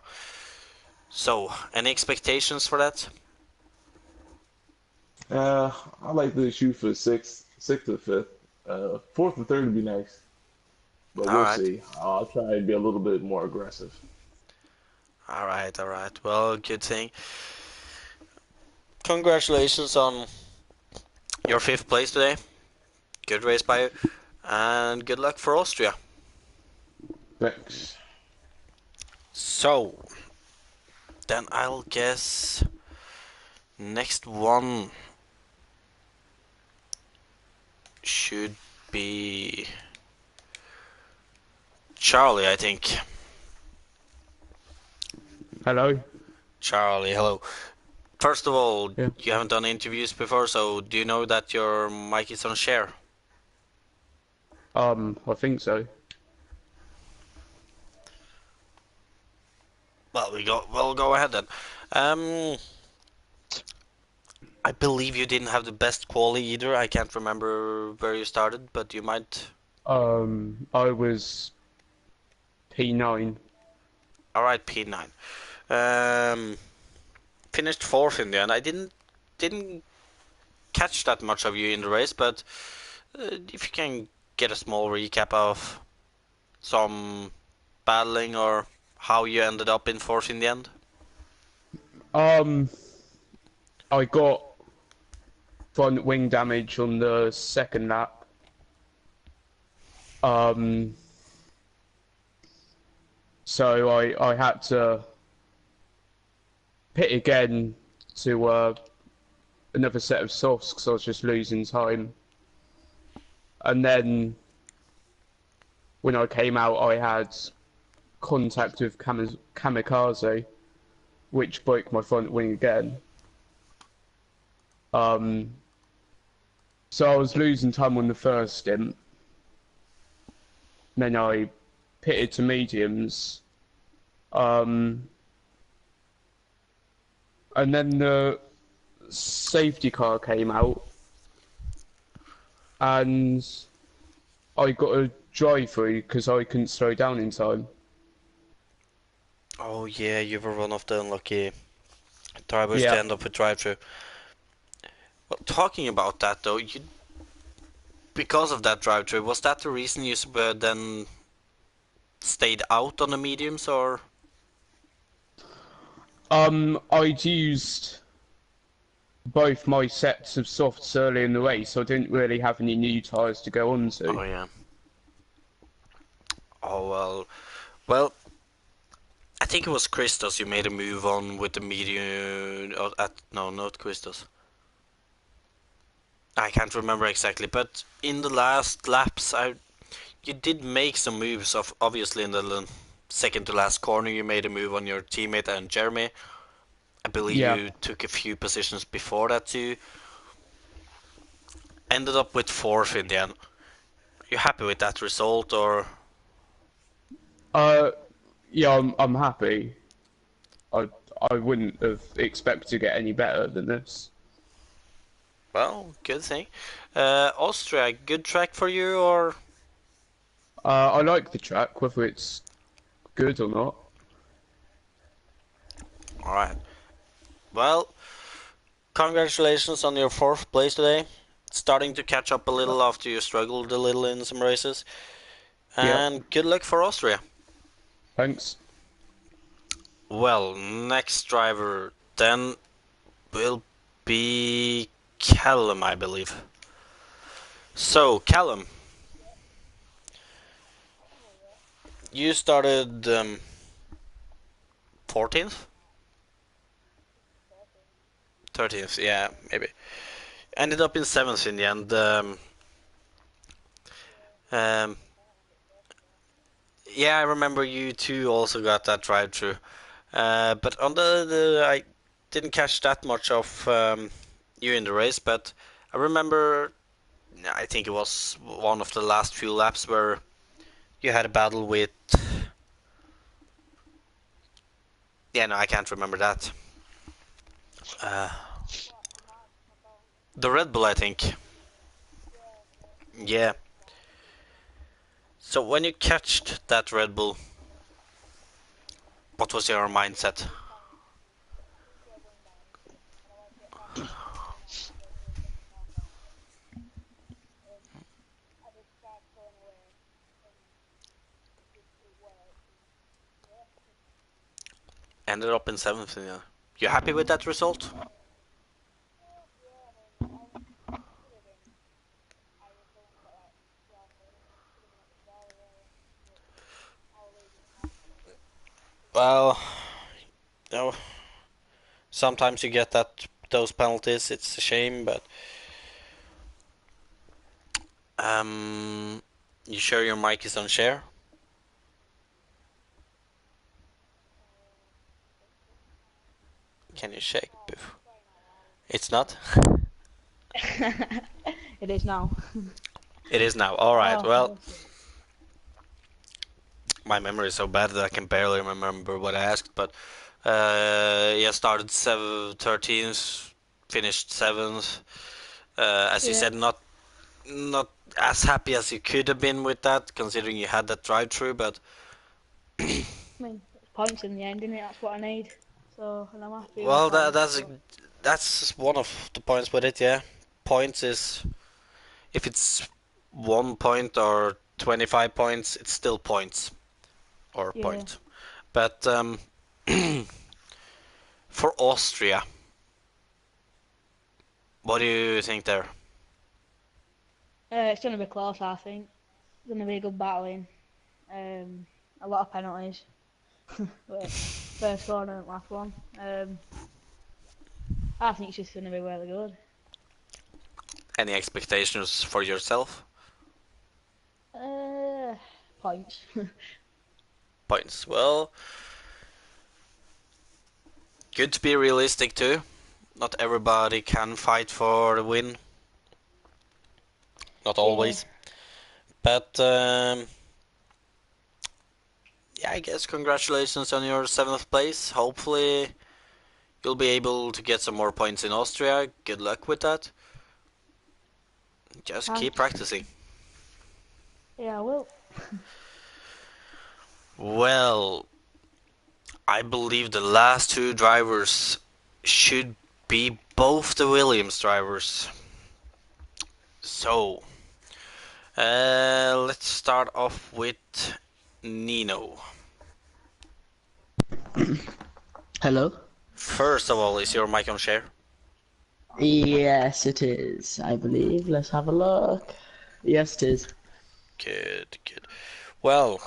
So, any expectations for that? I like to shoot for sixth. sixth or fifth. Fourth or third would be nice, but All we'll right. see. I'll try and be a little bit more aggressive. All right. All right. Well, good thing. Congratulations on your fifth place today. Good race by you, and good luck for Austria. Thanks. So, then I'll guess next one should be Charlie, I think. Hello. Charlie, hello. First of all, Yeah. you haven't done interviews before, so do you know that your mic is on share? I think so. Well, we'll go ahead then. I believe you didn't have the best quality either. I can't remember where you started, but you might. I was P9. All right, P9. Finished fourth in the end. I didn't catch that much of you in the race, but if you can get a small recap of some battling or how you ended up in fourth in the end. I got front wing damage on the second lap. So I had to pit again to another set of softs because I was just losing time. And then when I came out, I had contact with Kamikaze, which broke my front wing again. So I was losing time on the first stint. Then I pitted to mediums. And then the safety car came out. And I got a drive-through because I couldn't slow down in time. Oh yeah, you were one of the unlucky drivers to Yeah. end up with drive-through. Well, talking about that though, because of that drive-through, was that the reason you then stayed out on the mediums, or? I'd used both my sets of softs early in the race, so I didn't really have any new tyres to go onto. Oh yeah. Oh well. I think it was Christos you made a move on with the medium. No, not Christos. I can't remember exactly, but in the last laps, you did make some moves. Obviously in the second to last corner, you made a move on your teammate and Jeremy. I believe Yeah. you took a few positions before that too. Ended up with fourth in the end. You happy with that result, or? Yeah, I'm happy. I wouldn't have expected to get any better than this. Well, good thing. Austria, good track for you, or? I like the track, whether it's good or not. Alright. Well, congratulations on your fourth place today. Starting to catch up a little after you struggled a little in some races. And good luck for Austria. Thanks. Well, next driver then will be Callum, I believe. So, Callum, you started 14th? 13th, yeah, maybe. Ended up in 7th in the end. Yeah, I remember you two also got that drive-through. But on I didn't catch that much of you in the race, but I remember, I think it was one of the last few laps where you had a battle with... Yeah, no, I can't remember that. The Red Bull, I think. Yeah. So when you catched that Red Bull, what was your mindset? Ended up in 7th. Yeah. You happy with that result? Well, you know, sometimes you get those penalties. It's a shame, but you sure your mic is on share? Can you shake? It's not. It is now. It is now. All right. Oh, Well, my memory is so bad that I can barely remember what I asked. But yeah, started 13th, finished 7th. As you yeah. said, not as happy as you could have been with that, considering you had that drive-through. But I mean, it's points in the end, isn't it? That's what I need. So, and I'm happy with well, that. that's one of the points with it. Yeah, points is if it's 1 point or 25 points, it's still points or Yeah. point. But for Austria, what do you think there? It's going to be close, I think. It's going to be a good battling. A lot of penalties. First one and last one. I think it's just going to be really good. Any expectations for yourself? Points. Points. Well, good to be realistic too. Not everybody can fight for the win. Not always. But yeah, I guess congratulations on your 7th place. Hopefully you'll be able to get some more points in Austria. Good luck with that. Just Thanks. keep practicing. Yeah, I will. Well, I believe the last 2 drivers should be both the Williams drivers. So, let's start off with Nino. Hello? First of all, is your mic on share? Yes, it is, I believe. Let's have a look. Yes, it is. Good, good. Well,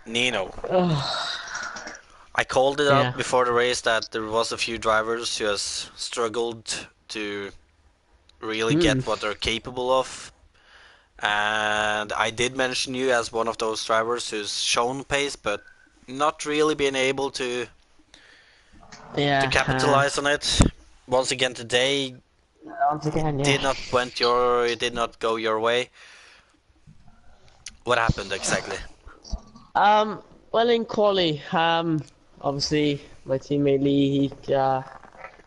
Nino, I called it Yeah. out before the race that there was a few drivers who has struggled to really get what they're capable of. And I did mention you as one of those drivers who's shown pace, but not really been able to Yeah. capitalize on it. Once again today, Once again, yeah. it did not go your way. What happened exactly? Well, in quali, obviously my teammate Lee, he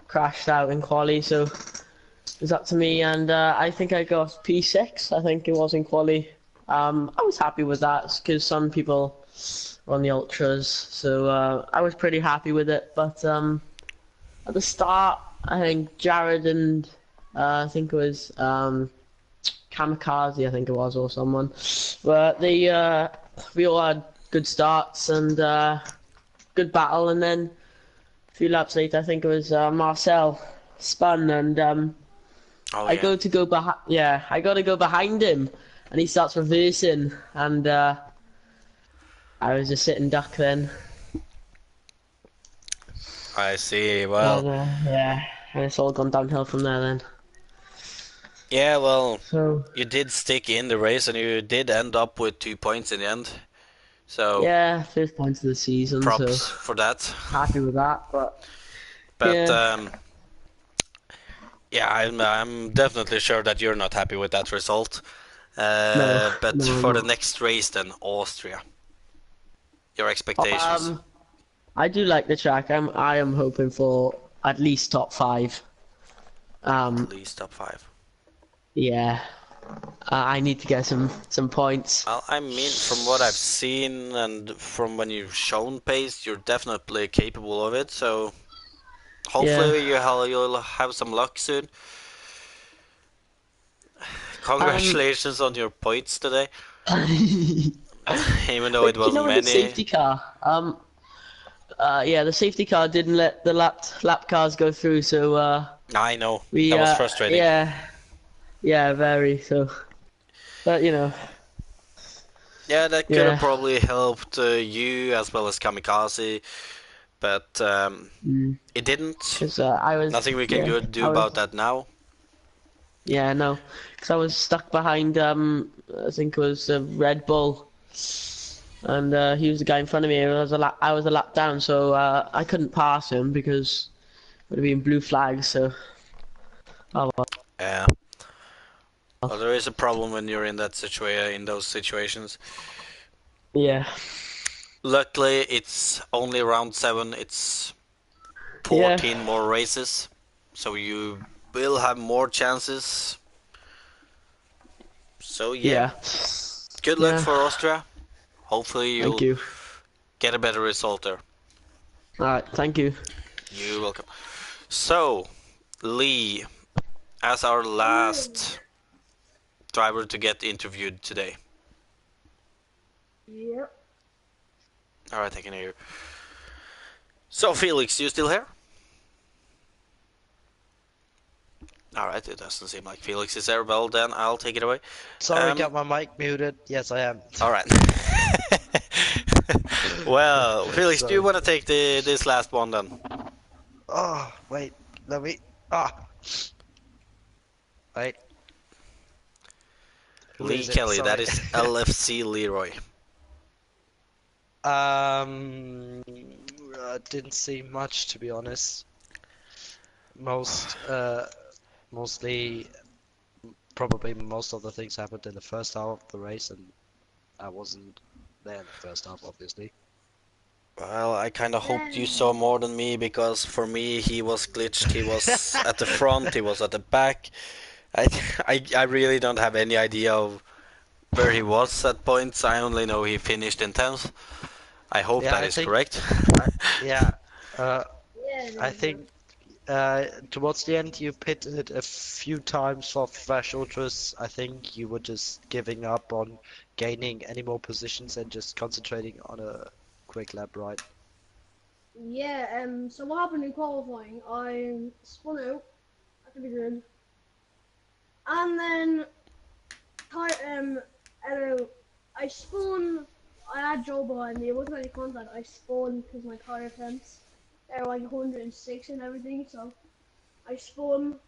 crashed out in quali, so it was up to me, and I think I got P6, I think it was in quali. I was happy with that, because some people were on the ultras, so I was pretty happy with it, but at the start, I think Jared and I think it was KAMIKAZE, I think it was, or someone, but we all had good starts and good battle, and then a few laps later, I think it was Marcel spun, and I got to go behind. Yeah, I got to go behind him, and he starts reversing, and I was just sitting duck then. I see. Well, yeah, and it's all gone downhill from there then. yeah. Well, So you did stick in the race, and you did end up with 2 points in the end. So yeah, 5th points of the season. props So for that. happy with that, but yeah. Yeah, I'm definitely sure that you're not happy with that result. But for the next race, then Austria, your expectations? I do like the track. I am hoping for at least top 5. At least top 5. Yeah, I need to get some points. Well, I mean, from what I've seen and from when you've shown pace, you're definitely capable of it. So hopefully you'll have some luck soon. Congratulations on your points today. Even though Wait, it do you know wasn't in the many. safety car? Yeah, the safety car didn't let the lap cars go through, so I know. we That was frustrating. yeah, very so. But you know, Yeah, that could have yeah. probably helped you as well as Kamikaze, but it didn't. Because I was, Nothing we can yeah, do I was, about that now. yeah, no, because I was stuck behind, I think it was Red Bull, and he was the guy in front of me. I was a lap down, so I couldn't pass him because it would have been blue flags. So, oh well. Yeah. Well, there is a problem when you're in that in those situations. Yeah, Luckily, it's only round 7. It's yeah, 14 more races, so you will have more chances. So yeah, yeah, good luck yeah. for Austria. Hopefully Thank you'll you. get a better result there. All right, thank you. You're welcome. So, Lee, as our last driver to get interviewed today. Yep. Alright, I can hear you. So, Felix, you still here? Alright, it doesn't seem like Felix is there. Well, then I'll take it away. Sorry, got my mic muted. Yes, I am. Alright. Well, Felix, do you Sorry. want to take this last one then? Oh, wait. Let me. Ah. Wait. Who Lee is it? Kelly, that Sorry. is LFC Leroy. Didn't see much, to be honest. Mostly, probably most of the things happened in the first half of the race, and I wasn't there in the first half, obviously. Well, I kind of hoped you saw more than me, because for me he was glitched. He was at the front, he was at the back. I really don't have any idea of where he was at points. I only know he finished in 10th. I hope Yeah, that I is think. correct. Yeah. Uh, Yeah. I think. Towards the end, you pitted a few times for Flash Ultras. I think you were just giving up on gaining any more positions and just concentrating on a quick lap ride. Yeah. So what happened in qualifying? I spun out at the beginning, and then I don't know, I spun. I had Joe behind me. It wasn't any contact. I spun because my tire temps they were like 106 and everything. So I spun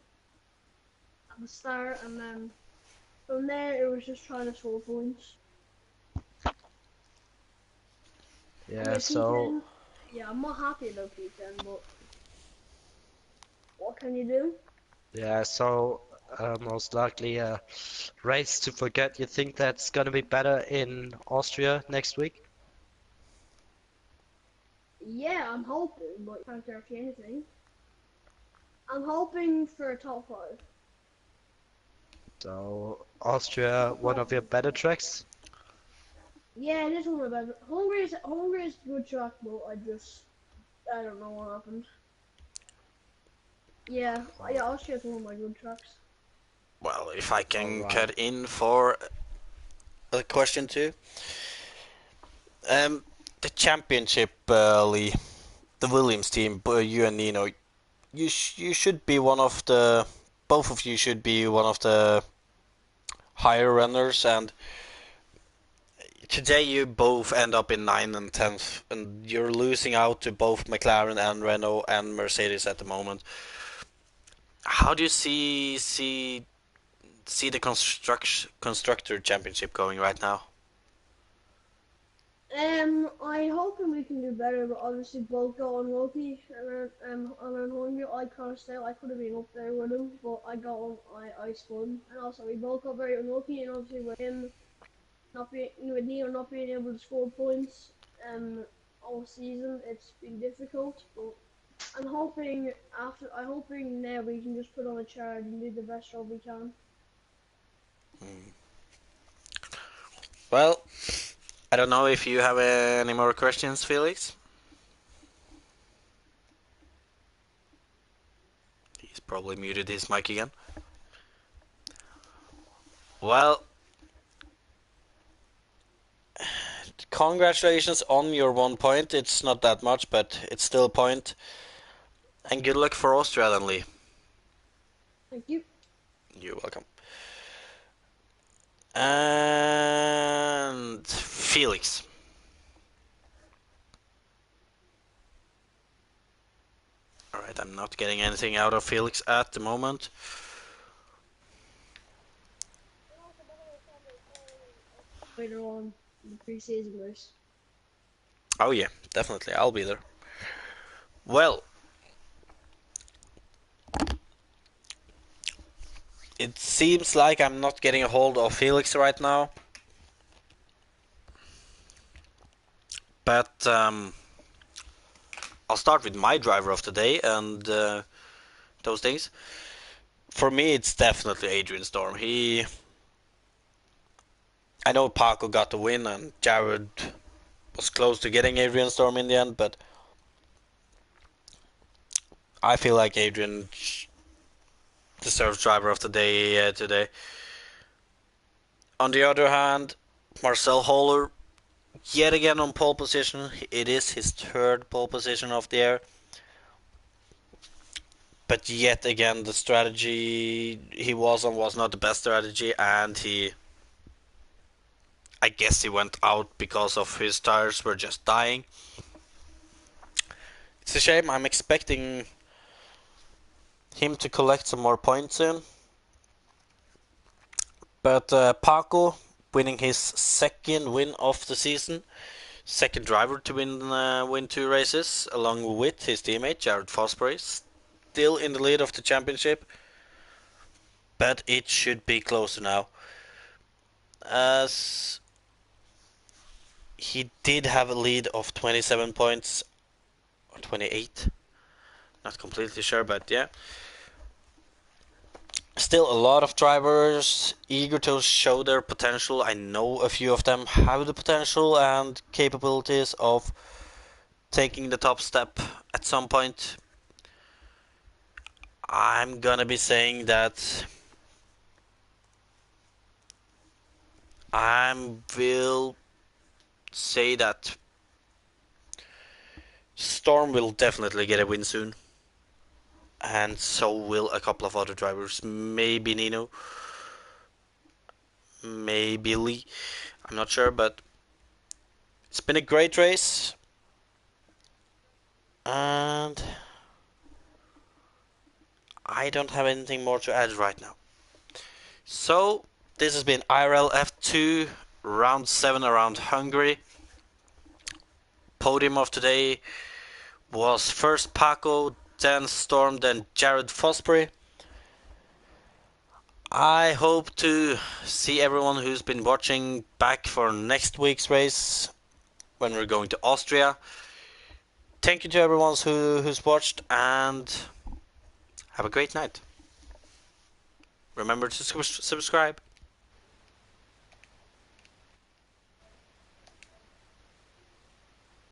at the start, and then from there it was just trying to score points. I Yeah, mean, so P10. Yeah, I'm not happy about P10, but what can you do? yeah, so most likely a race to forget. You think that's gonna be better in Austria next week? Yeah, I'm hoping, but can't guarantee anything. I'm hoping for a top 5. So Austria, one of your better tracks? Yeah, it is one of my better. Hungary is a good track, but I don't know what happened. Yeah, yeah, Austria is one of my good tracks. Well, if I can Alright. cut in for a question too. The championship, Lee, the Williams team, you and Nino, you should be one of the, both of you should be one of the higher runners, and today you both end up in 9th and 10th, and you're losing out to both McLaren and Renault and Mercedes at the moment. How do you see the constructor championship going right now? I hoping we can do better, but obviously both got unlucky. Around Hungary, I crashed out. I could have been up there with him, but I spun, and also we both got very unlucky. And obviously with him with Neo not being able to score points, all season, it's been difficult. But I'm hoping now we can just put on a charge and do the best job we can. Well, I don't know if you have any more questions, Felix. He's probably muted his mic again. Well, congratulations on your 1 point. It's not that much, but it's still a point. And good luck for Austria then, Lee. Thank you. You're welcome. And Felix. Alright, I'm not getting anything out of Felix at the moment. Later on in the pre-season race. Oh yeah, definitely, I'll be there. Well, it seems like I'm not getting a hold of Felix right now. But I'll start with my driver of the day and those things. For me, it's definitely Adrian Storm. I know Paco got the win and Jared was close to getting Adrian Storm in the end, but I feel like Adrian deserves driver of the day today. On the other hand, Marcel Holler, yet again on pole position. It is his third pole position of the year. But yet again, the strategy he was on was not the best strategy, and I guess he went out because of his tires were just dying. It's a shame. I'm expecting him to collect some more points soon. But Paco winning his second win of the season, second driver to win 2 races, along with his teammate Jared Fosbury, still in the lead of the championship. But it should be closer now, as he did have a lead of 27 points, or 28, not completely sure, but yeah. Still a lot of drivers eager to show their potential. I know a few of them have the potential and capabilities of taking the top step at some point. I'm gonna be saying that I will say that Storm will definitely get a win soon. And so will a couple of other drivers. Maybe Nino. Maybe Lee. I'm not sure, but it's been a great race. And I don't have anything more to add right now. So, this has been IRL F2 round 7 around Hungary. Podium of today was first Paco, then Storm, then Jared Fosbury. I hope to see everyone who's been watching back for next week's race when we're going to Austria. Thank you to everyone who's watched, and have a great night. Remember to subscribe.